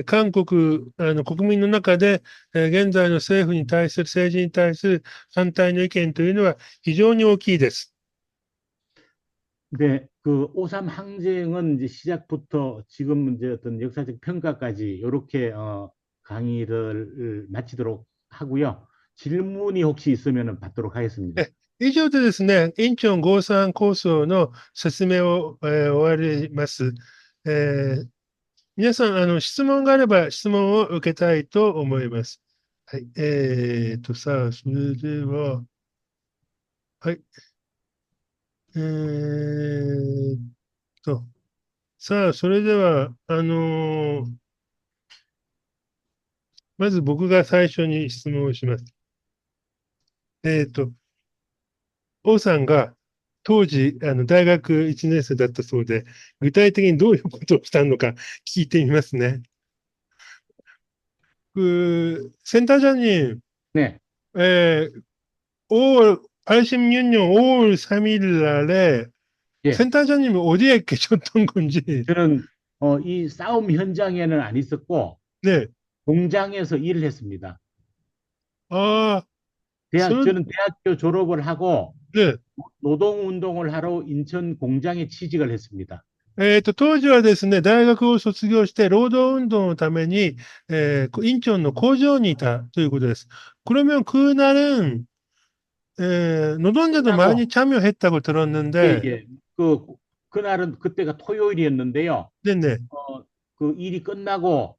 [SPEAKER 1] 韓国、国民の中で、現在の政府に対する、政治に対する反対の意見というのは非常に大きいです。
[SPEAKER 2] 근데 그 오삼 항쟁은 이제 시작부터 지금 이제 어떤 역사적 평가까지 이렇게 강의를 마치도록 하고요. 질문이 혹시 있으면 받도록 하겠습니다.
[SPEAKER 1] 以上でですね、インチョン53構想の説明を、終わります。皆さん、質問があれば質問を受けたいと思います。はい。さあ、それでは、はい。えーっと、さあ、それでは、まず僕が最初に質問をします。えーっと、王さんが当時、大学1年生だったそうで、具体的にどういうことをしたのか聞いてみますね。센터장님,
[SPEAKER 2] 네,
[SPEAKER 1] 에, 5월 86년 5월 3일 날에
[SPEAKER 2] 예.
[SPEAKER 1] 센터장님이 어디에 계셨던 건지,
[SPEAKER 2] 저는 이 싸움 현장에는 안 있었고
[SPEAKER 1] 네.
[SPEAKER 2] 공장에서 일을 했습니다.
[SPEAKER 1] 아, その、
[SPEAKER 2] 저는 대학교 졸업을 하고
[SPEAKER 1] 네.
[SPEAKER 2] 노동운동을 하러 인천 공장에 취직을 했습니다.
[SPEAKER 1] 当時はですね、大学を卒業して労働運動のために、インチョンの工場にいたということです。그러면 그날은 노동자도
[SPEAKER 2] 끝나고
[SPEAKER 1] 많이 참여했다고
[SPEAKER 2] 예,
[SPEAKER 1] 들었는데,
[SPEAKER 2] 예. 그날은 그때가 토요일이었는데요.
[SPEAKER 1] 네네.
[SPEAKER 2] 그 일이 끝나고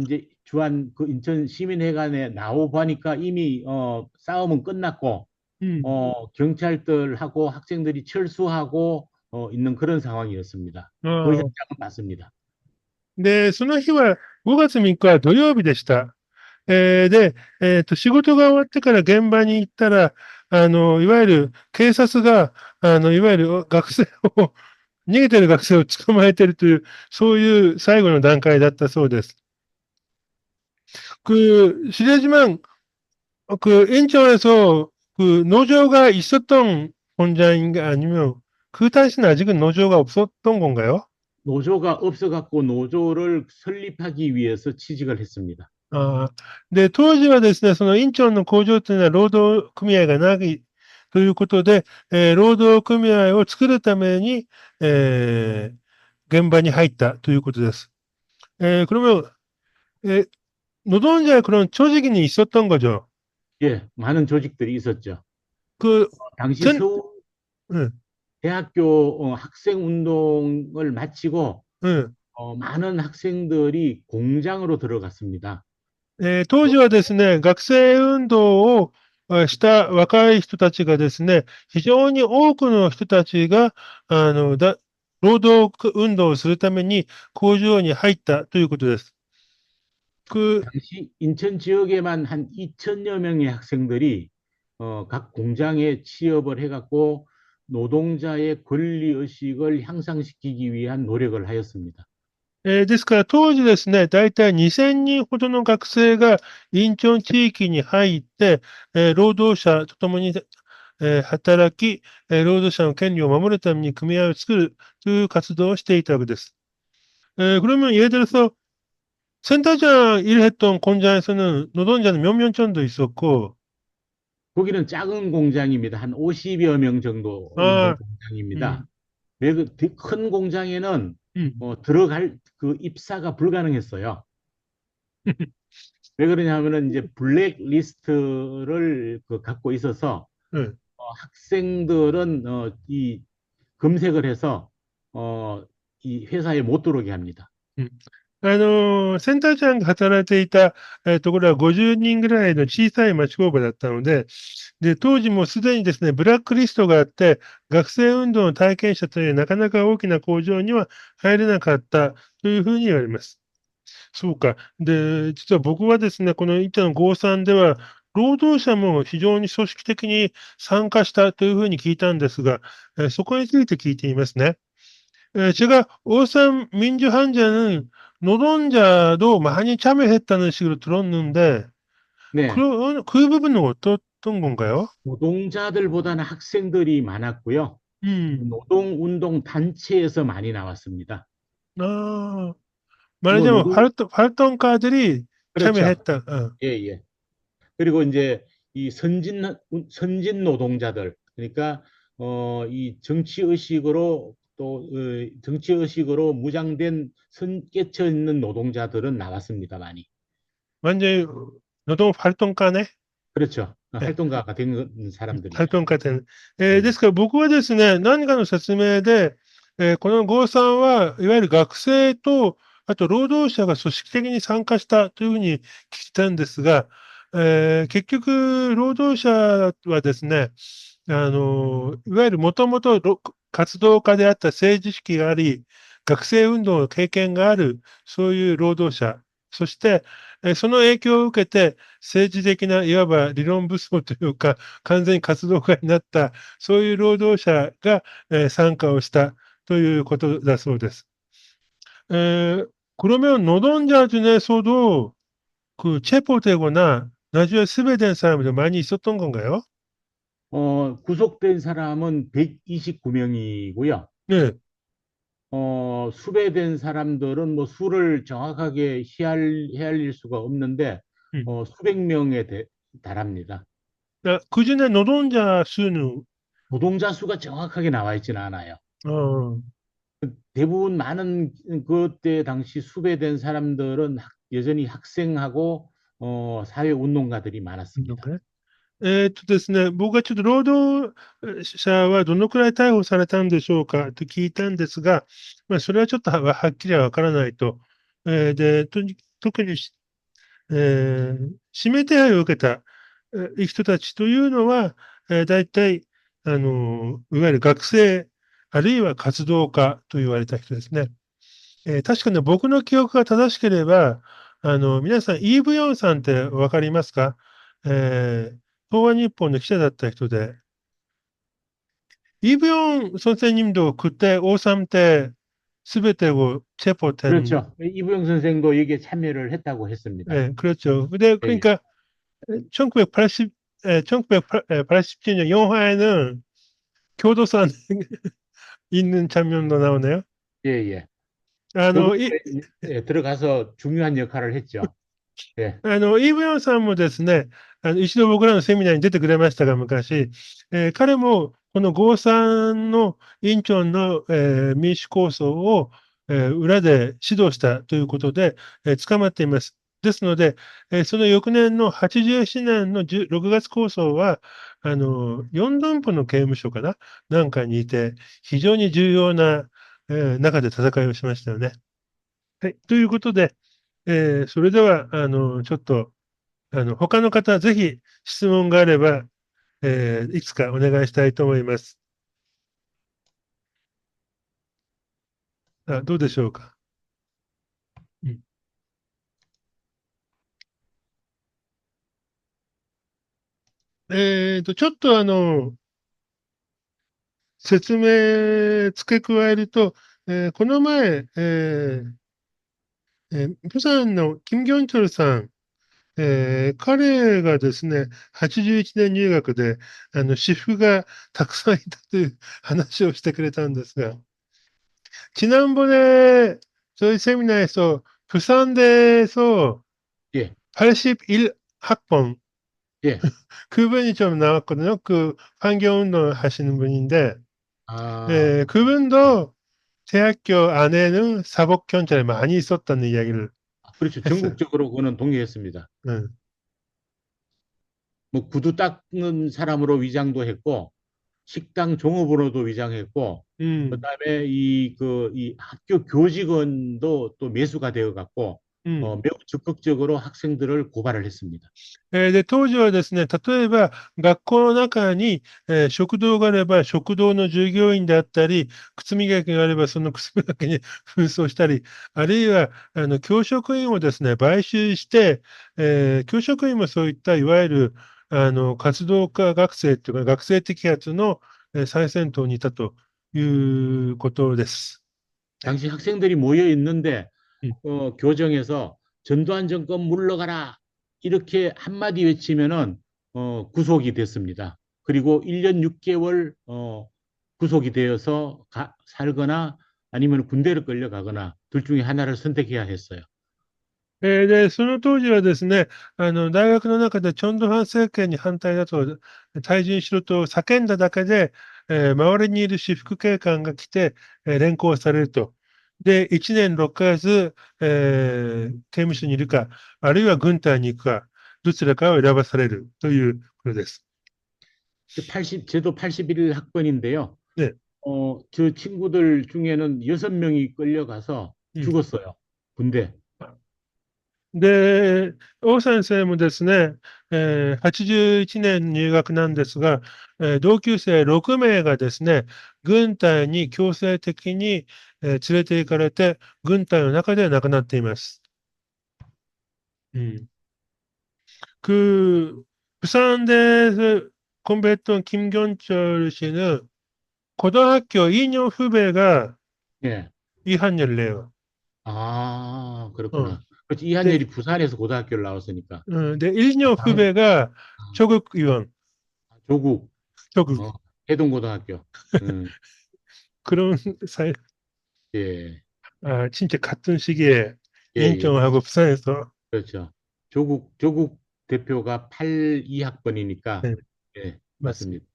[SPEAKER 2] 이제 주한 그 인천 시민회관에 나오 보니까 이미 싸움은 끝났고
[SPEAKER 1] 음.
[SPEAKER 2] 경찰들하고 학생들이 철수하고 있는 그런 상황이었습니다. 그
[SPEAKER 1] 어,
[SPEAKER 2] 현장을 봤습니다.
[SPEAKER 1] で、その日は5月3日は土曜日でした。で、仕事が終わってから現場に行ったら、いわゆる警察が、いわゆる学生を、逃げてる学生を捕まえてるという、そういう最後の段階だったそうです。실례지만, 인천에서 노조가 있었던 본장인가 아니면 그 당시는 아직은 노조가 없었던 건가요?
[SPEAKER 2] 노조가 없어갖고 노조를 설립하기 위해서 취직을 했습니다.
[SPEAKER 1] で、当時はですね、そのインチョンの工場というのは労働組合がないということで、労働組合を作るために、現場に入ったということです。그러면, 노동자의 그런 조직이 있었던 거죠.
[SPEAKER 2] 예, 많은 조직들이 있었죠.
[SPEAKER 1] 그,
[SPEAKER 2] 당시
[SPEAKER 1] 전,
[SPEAKER 2] 서울
[SPEAKER 1] 예,
[SPEAKER 2] 대학교 학생 운동을 마치고
[SPEAKER 1] 예.
[SPEAKER 2] 많은 학생들이 공장으로 들어갔습니다.
[SPEAKER 1] 当時はですね、学生運動をした若い人たちがですね、非常に多くの人たちが、労働運動をするために工場に入ったということです。그
[SPEAKER 2] 당시 인천 지역에만 한 2천여 명의 학생들이 각 공장에 취업을 해갖고 노동자의 권리 의식을 향상시키기 위한 노력을 하였습니다.
[SPEAKER 1] ですから当時ですね、だいたい2000人ほどの学生がインチョン地域に入って、労働者と共に、働き、労働者の権利を守るために組合を作るという活動をしていたわけです。그러면 예를 들어서 센터장 일했던 공장에서는 노동자는 몇 명 정도 있었고,
[SPEAKER 2] 거기는 작은 공장입니다. 한 50여 명 정도 있는
[SPEAKER 1] 아,
[SPEAKER 2] 공장입니다.
[SPEAKER 1] 음,
[SPEAKER 2] 큰 공장에는
[SPEAKER 1] 음,
[SPEAKER 2] 들어갈 그 입사가 불가능했어요. 왜 그러냐면은 이제 블랙 리스트를 갖고 있어서
[SPEAKER 1] 네.
[SPEAKER 2] 학생들은 이 검색을 해서 이 회사에 못 들어오게 합니다.
[SPEAKER 1] うんセンター長が働いていた、ところは50人ぐらいの小さい町工場だったので、で、当時もすでにですね、ブラックリストがあって、学生運動の体験者というなかなか大きな工場には入れなかったというふうに言われます。そうか。で、実は僕はですね、この一の5・3では、労働者も非常に組織的に参加したというふうに聞いたんですが、そこについて聞いていますね。제가 오삼 민주항쟁은 노동자도 많이 참여했다는 식으로 들었는데,
[SPEAKER 2] 네.
[SPEAKER 1] 그 부분은 어떻던 건가요?
[SPEAKER 2] 노동자들보다는 학생들이 많았고요.
[SPEAKER 1] 음,
[SPEAKER 2] 노동운동 단체에서 많이 나왔습니다.
[SPEAKER 1] 아,
[SPEAKER 2] 그리고
[SPEAKER 1] 말하자면 활동가들이
[SPEAKER 2] 그렇죠.
[SPEAKER 1] 참여했다.
[SPEAKER 2] 예, 예. 그리고 이제 이 선진 노동자들, 그러니까, 이 정치 의식으로 또, 정치 의식으로 무장된 깨쳐 있는 노동자들은 나왔습니다, 많이.
[SPEAKER 1] 완전히 노동 활동가네?
[SPEAKER 2] 그렇죠.
[SPEAKER 1] 예,
[SPEAKER 2] 활동가가 된 사람들이죠.
[SPEAKER 1] 활동家で、
[SPEAKER 2] 예.
[SPEAKER 1] ですから僕はですね、何かの説明で、この郷さんはいわゆる学生と、あと労働者が組織的に参加したというふうに聞いたんですが、結局、労働者はですね、いわゆるもともと活動家であった政治意識があり、学生運動の経験がある、そういう労働者、そして、その影響を受けて、政治的ないわば理論武装というか、完全に活動家になった、そういう労働者が、参加をしたということだそうです。그러면 노동자 중에서도 체포되거나 나중에 스웨덴 사람들 많이 있었던 건가요?
[SPEAKER 2] 구속된 사람은 129명이고요.
[SPEAKER 1] 네.
[SPEAKER 2] 수배된 사람들은 뭐 수를 정확하게 헤아릴 수가 없는데,
[SPEAKER 1] 음.
[SPEAKER 2] 수백 명에 달합니다.
[SPEAKER 1] 그중에 노동자 수는
[SPEAKER 2] 노동자 수가 정확하게 나와 있지는 않아요.
[SPEAKER 1] 어,
[SPEAKER 2] 대부분 많은 그때 당시 수배된 사람들은 여전히 학생하고 사회운동가들이 많았습니다.
[SPEAKER 1] ですね、僕はちょっと労働者はどのくらい逮捕されたんでしょうかと聞いたんですが、まあ、それはちょっとはっきりはわからないと。で、特に指名手配を受けた人たちというのは、大体、いわゆる学生、あるいは活動家と言われた人ですね。確かに僕の記憶が正しければ、皆さん、イーブヨンさんってわかりますか？東亜日報の記者だった人で、이브용 선생님도 그때 오3 때 스베테고 체포된,
[SPEAKER 2] 그렇죠. 이부영 선생도 여기에 참여를 했다고 했습니다.
[SPEAKER 1] 예, 그렇죠. 근데
[SPEAKER 2] 예, 예,
[SPEAKER 1] 그러니까 1980, 1987년 영화에는 교도소에 있는 장면도 나오네요.
[SPEAKER 2] 예, 예.
[SPEAKER 1] 아,
[SPEAKER 2] 들어가서 중요한 역할을 했죠. 예,
[SPEAKER 1] イーブヨンさんもですね、一度僕らのセミナーに出てくれましたが、昔、彼もこの郷さんのインチョンの、民主構想を、裏で指導したということで、捕まっています。ですので、その翌年の87年の6月構想は、4ドンポの刑務所かななんかにいて、非常に重要な、中で戦いをしましたよね。はい。ということで、それでは、ちょっと、他の方、ぜひ質問があれば、いくつかお願いしたいと思います。どうでしょうか。うん、ちょっと説明付け加えると、この前、プサンのキム・ギョンチョルさん、彼がですね、81年入学で、私服がたくさんいたという話をしてくれたんですが、 지난번에 저희 세미나에서 부산대에서
[SPEAKER 2] 예,
[SPEAKER 1] 81학번
[SPEAKER 2] 예.
[SPEAKER 1] 그분이 좀 나왔거든요. 그 환경운동 하시는 분인데,
[SPEAKER 2] 아,
[SPEAKER 1] 그분도 대학교 안에는 사법경찰이 많이 있었다는 이야기를
[SPEAKER 2] 그렇죠.
[SPEAKER 1] 했어요.
[SPEAKER 2] 전국적으로 그거는 동의했습니다.
[SPEAKER 1] 응.
[SPEAKER 2] 뭐 구두 닦는 사람으로 위장도 했고, 식당 종업원으로도 위장했고,
[SPEAKER 1] 음,
[SPEAKER 2] 그다음에 이 학교 교직원도 또 매수가 되어 갔고,
[SPEAKER 1] うん。
[SPEAKER 2] 매우 적극적으로 학생들을 고발을 했습니다.
[SPEAKER 1] で、当時はですね、例えば学校の中に、食堂があれば、食堂の従業員であったり、靴磨きがあれば、その靴磨きに紛争したり、あるいは教職員をですね、買収して、教職員もそういったいわゆる活動家学生というか、学生摘発の最先頭にいたということです。ね。
[SPEAKER 2] 당시 학생들이 모여 있는데
[SPEAKER 1] うん。
[SPEAKER 2] 교정에서 전두환 정권 물러가라 이렇게 한마디 외치면은 구속이 됐습니다. 그리고 1년 6개월 구속이 되어서 살거나 아니면 군대를 끌려가거나 둘 중에 하나를 선택해야 했어요.
[SPEAKER 1] で、その当時はですね、大学の中でチョンドゥファン政権に反対だと、退陣しろと叫んだだけで、周りにいる私服警官が来て、連行されると。で、1年6ヶ月、刑務所にいるか、あるいは軍隊に行くか、どちらかを選ばされるということです。
[SPEAKER 2] 저도 81 학번인데요.
[SPEAKER 1] ね。
[SPEAKER 2] 저 친구들 중에는 6명이 끌려가서
[SPEAKER 1] うん。
[SPEAKER 2] 죽었어요. 군대.
[SPEAKER 1] で、王先生もですね、81年入学なんですが、同級生6名がですね、軍隊に強制的に、連れて行かれて、軍隊の中で亡くなっています。음. 그, 부산대에서 공부했던 김경철 씨는 고등학교 2년 후배가
[SPEAKER 2] 예.
[SPEAKER 1] 이한열래요.
[SPEAKER 2] 아,
[SPEAKER 1] 어.
[SPEAKER 2] 그렇구나. 그렇지.
[SPEAKER 1] 근데,
[SPEAKER 2] 이한열이 부산에서 고등학교를 나왔으니까.
[SPEAKER 1] 근데 1년
[SPEAKER 2] 아,
[SPEAKER 1] 후배가 조국 의원,
[SPEAKER 2] 조국,
[SPEAKER 1] 조국.
[SPEAKER 2] 어, 해동고등학교. 음,
[SPEAKER 1] 그런 사이,
[SPEAKER 2] 예,
[SPEAKER 1] 아, 진짜 같은 시기에
[SPEAKER 2] 예, 예.
[SPEAKER 1] 인천하고 부산에서,
[SPEAKER 2] 그렇죠. 조국 대표가 82학번이니까,
[SPEAKER 1] 네,
[SPEAKER 2] 예,
[SPEAKER 1] 맞습니다.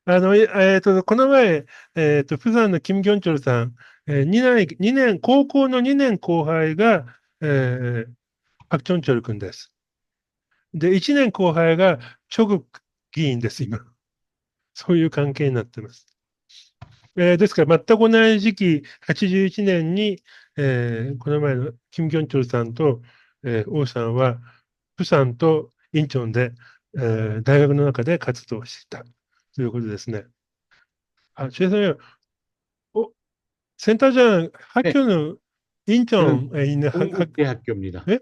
[SPEAKER 2] 맞습니다.
[SPEAKER 1] この前、プサンのキム・ギョンチョルさん、2年、高校の2年後輩が、パク・チョンチョル君です。で、1年後輩がチョグク議員です、今。そういう関係になってます。ですから、全く同じ時期、81年に、この前のキム・ギョンチョルさんと、王さんは、プサンとインチョンで、大学の中で活動していたということですね。아, 죄송해요. 어, 센터장
[SPEAKER 2] 네,
[SPEAKER 1] 학교는
[SPEAKER 2] 저는
[SPEAKER 1] 인천에 있는
[SPEAKER 2] 동국대학교입니다.
[SPEAKER 1] 예?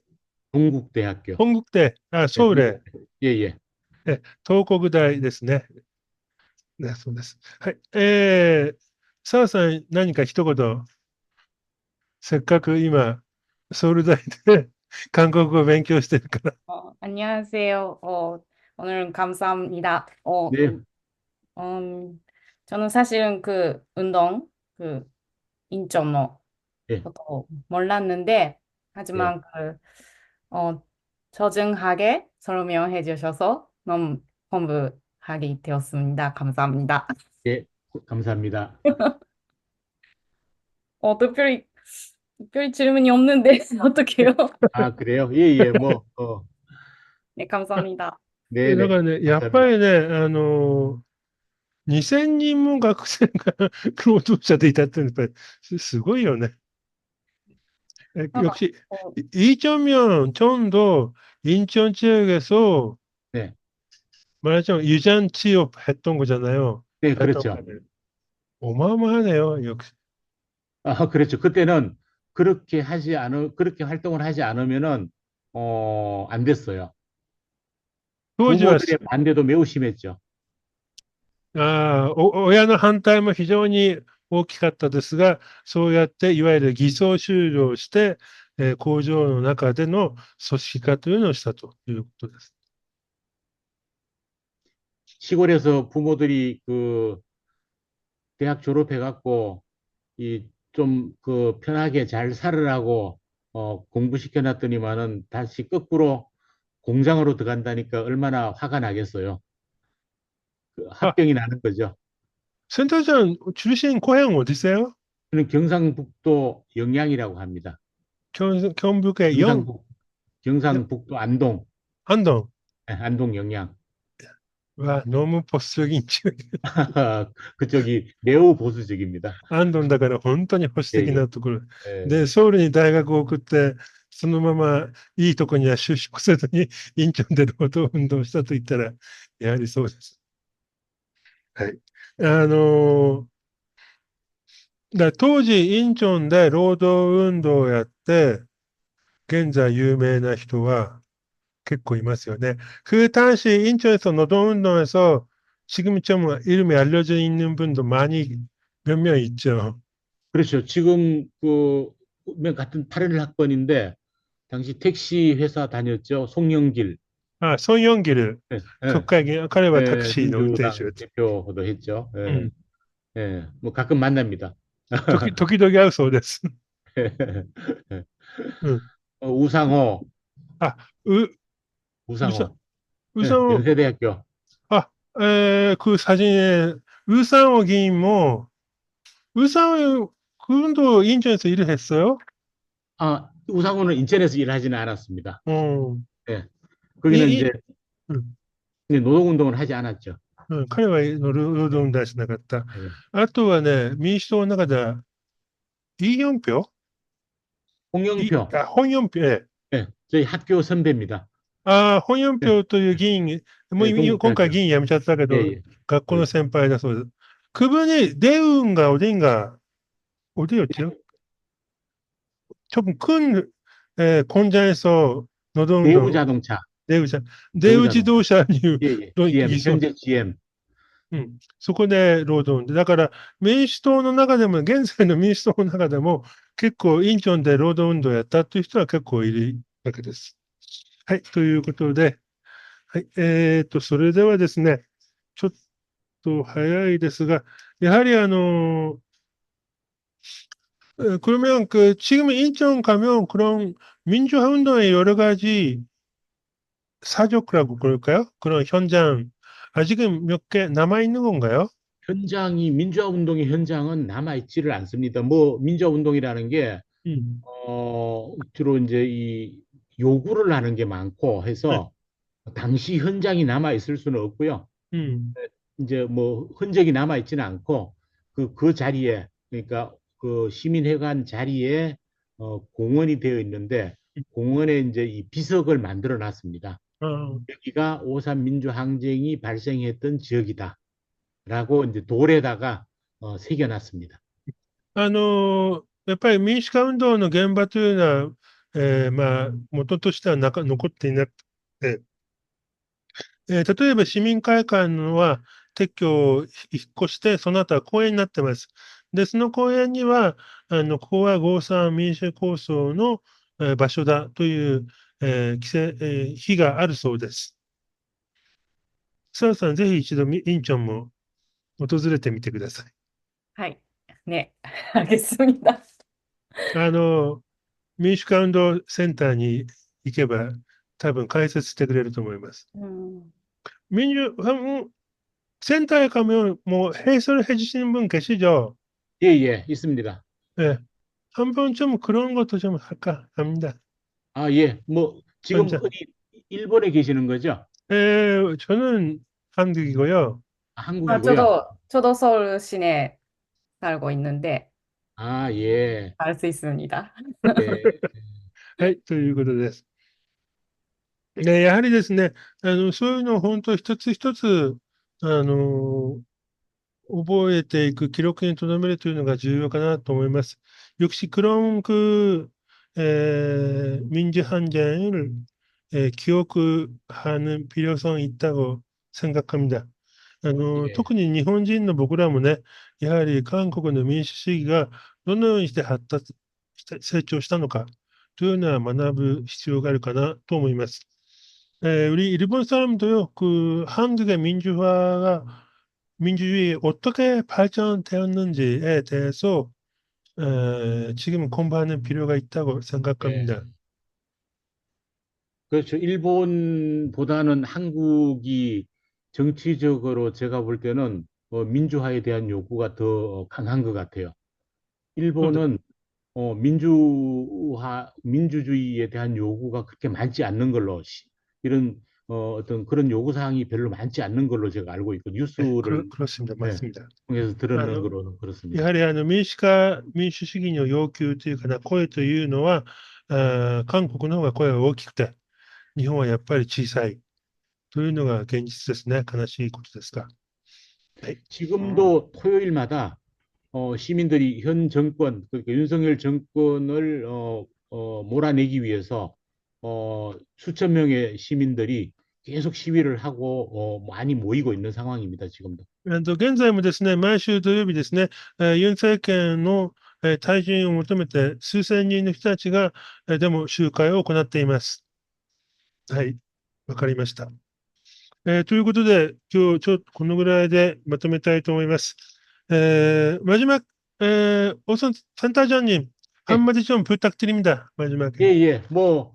[SPEAKER 2] 동국대학교.
[SPEAKER 1] 홍국대,
[SPEAKER 2] 네,
[SPEAKER 1] 서울에,
[SPEAKER 2] 예, 예.
[SPEAKER 1] 예, 도호코구다이 ですね。ね、そうです。はい。澤さん、何か一言、せっかく今、ソウル大で韓国語を勉強してるから。
[SPEAKER 3] 안녕하세요. 오늘 감사합니다.
[SPEAKER 2] 네,
[SPEAKER 3] 저는 사실은 그 운동, 그 인점로
[SPEAKER 2] 예,
[SPEAKER 3] 것도 몰랐는데,
[SPEAKER 2] 예,
[SPEAKER 3] 하지만 저증하게 설명해 주셔서 너무 공부하게 되었습니다. 감사합니다.
[SPEAKER 2] 예, 감사합니다.
[SPEAKER 3] 특별히 질문이 없는데, 어떡해요?
[SPEAKER 2] 아, 그래요? 예, 예, 뭐,
[SPEAKER 3] 네, 감사합니다.
[SPEAKER 2] ねえねえ、
[SPEAKER 1] だからね、やっぱ
[SPEAKER 2] 감사합니다.
[SPEAKER 1] りね、2000人も学生が労働者でいたってやっぱりすごいよね。
[SPEAKER 3] 아,
[SPEAKER 1] 역시
[SPEAKER 3] 어,
[SPEAKER 1] 이점면 전도 인천 지역에서
[SPEAKER 2] 네,
[SPEAKER 1] 말하자면 유전 취업했던 거잖아요.
[SPEAKER 2] 네, 그렇죠.
[SPEAKER 1] 발달과를. 어마어마하네요. 역시.
[SPEAKER 2] 아, 그렇죠. 그때는 그렇게 활동을 하지 않으면은, 안 됐어요.
[SPEAKER 1] 当時は、
[SPEAKER 2] 부모들의 반대도 매우 심했죠.
[SPEAKER 1] 親の反対も非常に大きかったですが、そうやっていわゆる偽装終了して、工場の中での組織化というのをしたということです。
[SPEAKER 2] 시골에서 부모들이 대학 졸업해갖고, 좀 편하게 잘 살으라고, 공부시켜 놨더니만은 다시 거꾸로 공장으로 들어간다니까 얼마나 화가 나겠어요.
[SPEAKER 1] 아,
[SPEAKER 2] 합병이 나는 거죠.
[SPEAKER 1] 센터장 출신 고향 어디세요?
[SPEAKER 2] 저는 경상북도 영양이라고 합니다.
[SPEAKER 1] 경북의
[SPEAKER 2] 경상북도 안동,
[SPEAKER 1] 안동.
[SPEAKER 2] 네, 안동 영양.
[SPEAKER 1] 와, 너무 보수적인 지역.
[SPEAKER 2] 그쪽이 매우 보수적입니다.
[SPEAKER 1] 安藤だから本当に保守
[SPEAKER 2] 예,
[SPEAKER 1] 的
[SPEAKER 2] 예,
[SPEAKER 1] なところ。
[SPEAKER 2] 예,
[SPEAKER 1] で、ソウルに大学を送って、そのままいいとこには就職せずに、インチョンで労働運動をしたと言ったら、やはりそうです。はい。当時、インチョンで労働運動をやって、現在有名な人は結構いますよね. 그 당시 인천에서 노동운동에서 지금 좀 이름이 알려져 있는 분도 많이 몇 명 있죠.
[SPEAKER 2] 그렇죠. 지금 같은 81학번인데 당시 택시 회사 다녔죠. 송영길.
[SPEAKER 1] 아, 송영길.
[SPEAKER 2] 예, 예,
[SPEAKER 1] 彼は
[SPEAKER 2] 예,
[SPEAKER 1] 택시の運転手
[SPEAKER 2] 민주당 대표도 했죠. 예,
[SPEAKER 1] 음,
[SPEAKER 2] 예, 뭐 가끔 만납니다.
[SPEAKER 1] 時々会うそうです. 음.
[SPEAKER 2] 우상호,
[SPEAKER 1] 아, 의, 의사,
[SPEAKER 2] 우상호. 예,
[SPEAKER 1] 의상호,
[SPEAKER 2] 연세대학교.
[SPEAKER 1] 아, 그 사진에 의상호議員も, 의상호 그분도 인천에서 일을 했어요?
[SPEAKER 2] 우상호는 인천에서 일하지는 않았습니다.
[SPEAKER 1] 음,
[SPEAKER 2] 예,
[SPEAKER 1] 이,
[SPEAKER 2] 거기는 이제
[SPEAKER 1] 음.
[SPEAKER 2] 노동운동을 하지 않았죠.
[SPEAKER 1] 彼は労働運動はしなかった。
[SPEAKER 2] 예.
[SPEAKER 1] あとはね、民主党の中では、이영표?
[SPEAKER 2] 홍영표,
[SPEAKER 1] 홍영표, 예.
[SPEAKER 2] 예, 저희 학교 선배입니다. 예,
[SPEAKER 1] 홍영표 という議員、もう
[SPEAKER 2] 예,
[SPEAKER 1] 今回
[SPEAKER 2] 동국대학교.
[SPEAKER 1] 議員辞めちゃったけ
[SPEAKER 2] 예,
[SPEAKER 1] ど、
[SPEAKER 2] 예.
[SPEAKER 1] 学校の先輩だそうです。 그분이 대우인가 어디였죠? 조금 큰 공장에서 노동운동,
[SPEAKER 2] 대우자동차,
[SPEAKER 1] 대우자,
[SPEAKER 2] 대우자동차.
[SPEAKER 1] 대우지도샤
[SPEAKER 2] 예, 예,
[SPEAKER 1] の
[SPEAKER 2] GM,
[SPEAKER 1] いそう
[SPEAKER 2] 현재 GM.
[SPEAKER 1] そこで労働運動。だから、民主党の中でも、現在の民主党の中でも、結構、インチョンで労働運動をやったという人は結構いるわけです。はい、ということで、はい、それではですね、ちょっと早いですが、やはり그러면 지금 인천 가면 그런 민주화 운동의 여러 가지 사족이라고 그럴까요? 그런 현장, 아직은 몇 개 남아있는 건가요?
[SPEAKER 2] 민주화 운동의 현장은 남아있지를 않습니다. 뭐, 민주화 운동이라는 게,
[SPEAKER 1] 음,
[SPEAKER 2] 주로 이제 이 요구를 하는 게 많고
[SPEAKER 1] 네,
[SPEAKER 2] 해서, 당시 현장이 남아있을 수는 없고요.
[SPEAKER 1] 음,
[SPEAKER 2] 이제 뭐, 흔적이 남아있지는 않고, 그 자리에, 그러니까 그 시민회관 자리에, 공원이 되어 있는데, 공원에 이제 이 비석을 만들어 놨습니다.
[SPEAKER 1] 어,
[SPEAKER 2] 여기가 오산 민주항쟁이 발생했던 지역이다. 라고 이제 돌에다가 새겨놨습니다.
[SPEAKER 1] やっぱり民主化運動の現場というのは、まあ、元としては残っていなくて、例えば市民会館は撤去を引っ越して、その後は公園になってます。で、その公園には、ここは郷さん民主構想の、場所だという、碑があるそうです。澤さん、ぜひ一度、インチョンも訪れてみてください。
[SPEAKER 3] はい。ね、알겠습니다.
[SPEAKER 1] 民主化運動センターに行けば、多分解説してくれると思います。 센터에 가면 뭐 해설해 주시는 분 계시죠?
[SPEAKER 2] 예, 예, 있습니다.
[SPEAKER 1] 네. 한번 좀 그런 것도 좀 할까 합니다.
[SPEAKER 2] 예, 뭐 지금
[SPEAKER 1] 혼자.
[SPEAKER 2] 어디 일본에 계시는 거죠?
[SPEAKER 1] 저는 한국이고요.
[SPEAKER 2] 한국이고요.
[SPEAKER 3] 저도 서울 시내 살고 있는데
[SPEAKER 2] 예,
[SPEAKER 3] 알 수 있습니다.
[SPEAKER 2] 예,
[SPEAKER 1] はい、ということです。やはりですね、そういうのを本当一つ一つ、覚えていく、記録に留めるというのが重要かなと思います. 역시 그런 민주항쟁을 기억하는 필요성이 있다고 생각합니다.
[SPEAKER 2] 예,
[SPEAKER 1] 特に日本人の僕らもね、やはり韓国の民主主義がどのようにして成長したのかというのは学ぶ必要があるかなと思います. 우리 일본 사람도요, 한국의 민주주의 어떻게 발전되었는지에 대해서 지금 공부하는 필요가 있다고
[SPEAKER 2] 예.
[SPEAKER 1] 생각합니다.
[SPEAKER 2] 그렇죠. 일본보다는 한국이 정치적으로 제가 볼 때는 민주화에 대한 요구가 더 강한 것 같아요. 일본은 민주주의에 대한 요구가 그렇게 많지 않는 걸로, 이런, 어떤 그런 요구사항이 별로 많지 않는 걸로 제가 알고 있고,
[SPEAKER 1] 네,
[SPEAKER 2] 뉴스를
[SPEAKER 1] 그렇습니다.
[SPEAKER 2] 예,
[SPEAKER 1] 맞습니다.
[SPEAKER 2] 통해서 들었는 거로
[SPEAKER 1] や
[SPEAKER 2] 그렇습니다.
[SPEAKER 1] はり民主主義の要求というかな、声というのは、韓国の方が声が大きくて、日本はやっぱり小さいというのが現実ですね。悲しいことですが。はい。
[SPEAKER 2] 지금도 토요일마다 시민들이 현 정권, 그러니까 윤석열 정권을 몰아내기 위해서 수천 명의 시민들이 계속 시위를 하고 많이 모이고 있는 상황입니다, 지금도.
[SPEAKER 1] 現在もですね、毎週土曜日ですね、ユン政権の退陣を求めて数千人の人たちがデモ集会を行っています。はい。わかりました。ということで、今日ちょっとこのぐらいでまとめたいと思います。마지막, 우선 센터장님,
[SPEAKER 2] 예,
[SPEAKER 1] 한마디 좀 부탁드립니다. 마지막에.
[SPEAKER 2] 예. 뭐,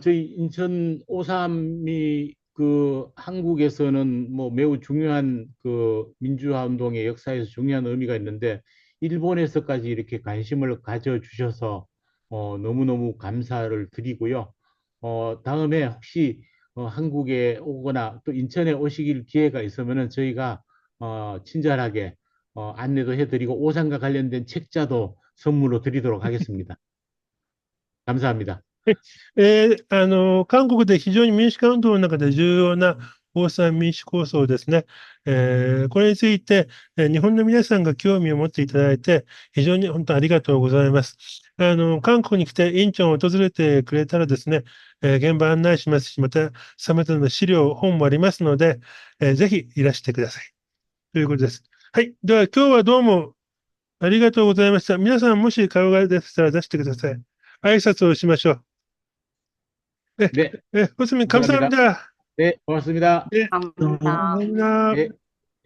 [SPEAKER 2] 저희 인천 오삼이 그 한국에서는 뭐 매우 중요한 그 민주화 운동의 역사에서 중요한 의미가 있는데, 일본에서까지 이렇게 관심을 가져주셔서 너무너무 감사를 드리고요. 다음에 혹시 한국에 오거나 또 인천에 오시길 기회가 있으면은 저희가 친절하게 안내도 해드리고 오산과 관련된 책자도 선물로 드리도록 하겠습니다. 감사합니다.
[SPEAKER 1] 韓国で非常に民主化運動の中で重要な防災民主構想ですね。これについて、日本の皆さんが興味を持っていただいて、非常に本当ありがとうございます。韓国に来てインチョンを訪れてくれたらですね、現場案内しますし、また様々な資料、本もありますので、ぜひいらしてください。ということです。はい。では今日はどうもありがとうございました。皆さんもし顔がでしたら出してください。挨拶をしましょう。
[SPEAKER 2] 네,
[SPEAKER 1] 호수님
[SPEAKER 2] 감사합니다.
[SPEAKER 1] 감사합니다.
[SPEAKER 2] 네, 고맙습니다.
[SPEAKER 3] 감사합니다.
[SPEAKER 1] 감사합니다.
[SPEAKER 2] 예,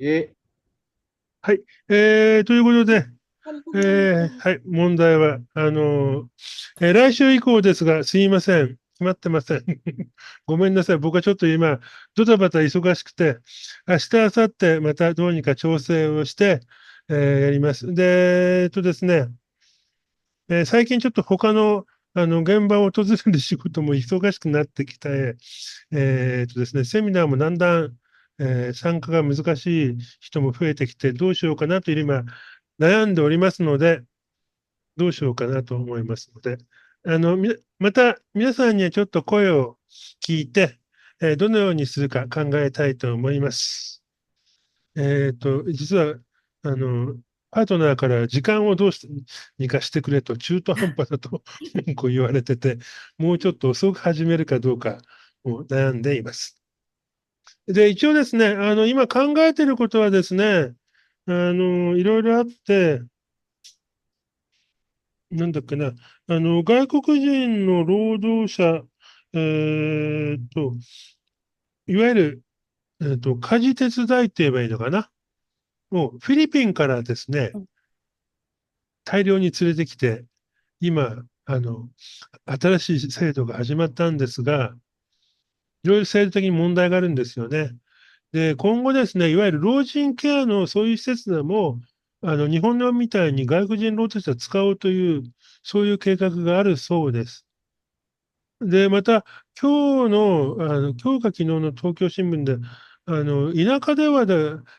[SPEAKER 2] 예.
[SPEAKER 1] はい。ということで、はい、問題は、来週以降ですが、すいません。決まってません。ごめんなさい。僕はちょっと今、ドタバタ忙しくて、明日、明後日、またどうにか調整をして、やります。で、ですね、最近ちょっと他の、現場を訪れる仕事も忙しくなってきて、ですね、セミナーもだんだん、参加が難しい人も増えてきて、どうしようかなという今、悩んでおりますので、どうしようかなと思いますので、また皆さんにはちょっと声を聞いて、どのようにするか考えたいと思います。実は、パートナーから時間をどうにかしてくれと中途半端だと文句を言われてて、もうちょっと遅く始めるかどうかを悩んでいます。で、一応ですね、今考えていることはですね、いろいろあって、なんだっけな、外国人の労働者、いわゆる、家事手伝いって言えばいいのかな。をフィリピンからですね、大量に連れてきて、今、新しい制度が始まったんですが、いろいろ制度的に問題があるんですよね。で、今後ですね、いわゆる老人ケアのそういう施設でも、日本のみたいに外国人労働者を使おうという、そういう計画があるそうです。で、また、今日か昨日の東京新聞で、田舎では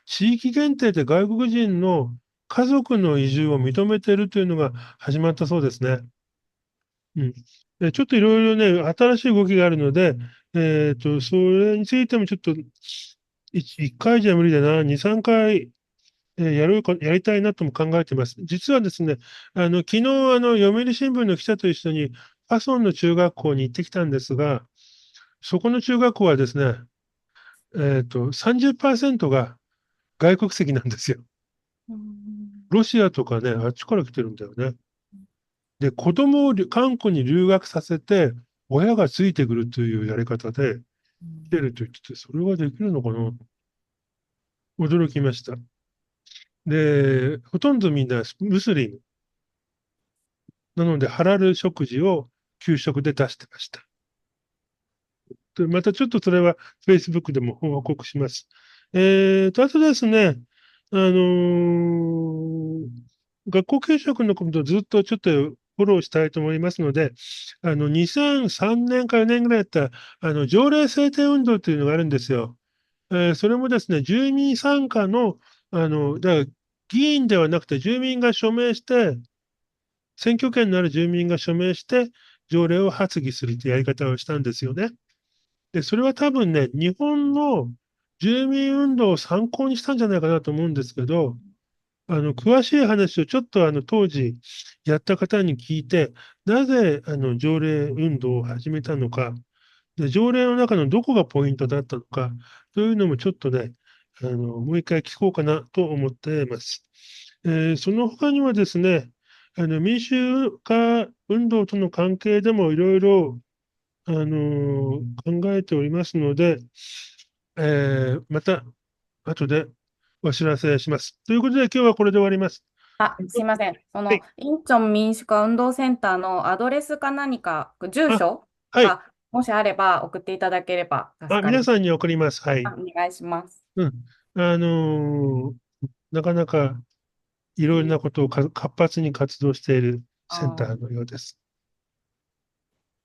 [SPEAKER 1] 地域限定で外国人の家族の移住を認めているというのが始まったそうですね。うん。ちょっといろいろね、新しい動きがあるので、それについてもちょっと、1回じゃ無理だな、2、3回、やりたいなとも考えています。実はですね、昨日、読売新聞の記者と一緒に、パソンの中学校に行ってきたんですが、そこの中学校はですね、30% が外国籍なんですよ。ロシアとかね、あっちから来てるんだよね。で、子供を韓国に留学させて、親がついてくるというやり方で来てると言ってて、それはできるのかな？驚きました。で、ほとんどみんなムスリム。なので、ハラル食事を給食で出してました。でまたちょっとそれは Facebook でも報告します。あとですね、学校給食のことをずっとちょっとフォローしたいと思いますので、2003年か4年ぐらいやった、条例制定運動というのがあるんですよ。それもですね、住民参加の、だから議員ではなくて住民が署名して、選挙権のある住民が署名して、条例を発議するというやり方をしたんですよね。で、それは多分ね、日本の住民運動を参考にしたんじゃないかなと思うんですけど、詳しい話をちょっと当時やった方に聞いて、なぜ条例運動を始めたのか、で、条例の中のどこがポイントだったのか、というのもちょっとね、もう一回聞こうかなと思っています。その他にはですね、民主化運動との関係でもいろいろ、考えておりますので、また後でお知らせします。ということで、今日はこれで終わります。
[SPEAKER 3] あ、すいません。
[SPEAKER 1] はい。
[SPEAKER 3] インチョン民主化運動センターのアドレスか何か、住
[SPEAKER 1] あ、
[SPEAKER 3] 所
[SPEAKER 1] はい。
[SPEAKER 3] が、もしあれば送っていただければ助かります。
[SPEAKER 1] 皆さんに送ります。はい。
[SPEAKER 3] お願いします。
[SPEAKER 1] うん。なかなかいろいろなことを活発に活動しているセンターのようです。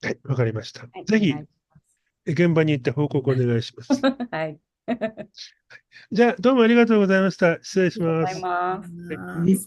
[SPEAKER 1] はい、わかりました。
[SPEAKER 3] はい、
[SPEAKER 1] ぜひ、
[SPEAKER 3] お願いし
[SPEAKER 1] 現場に行って報告お願いします。
[SPEAKER 3] ます。はい。あり
[SPEAKER 1] じゃあ、どうもありがとうございました。失礼し
[SPEAKER 3] がとうござい
[SPEAKER 1] ます。
[SPEAKER 3] ます。
[SPEAKER 1] はい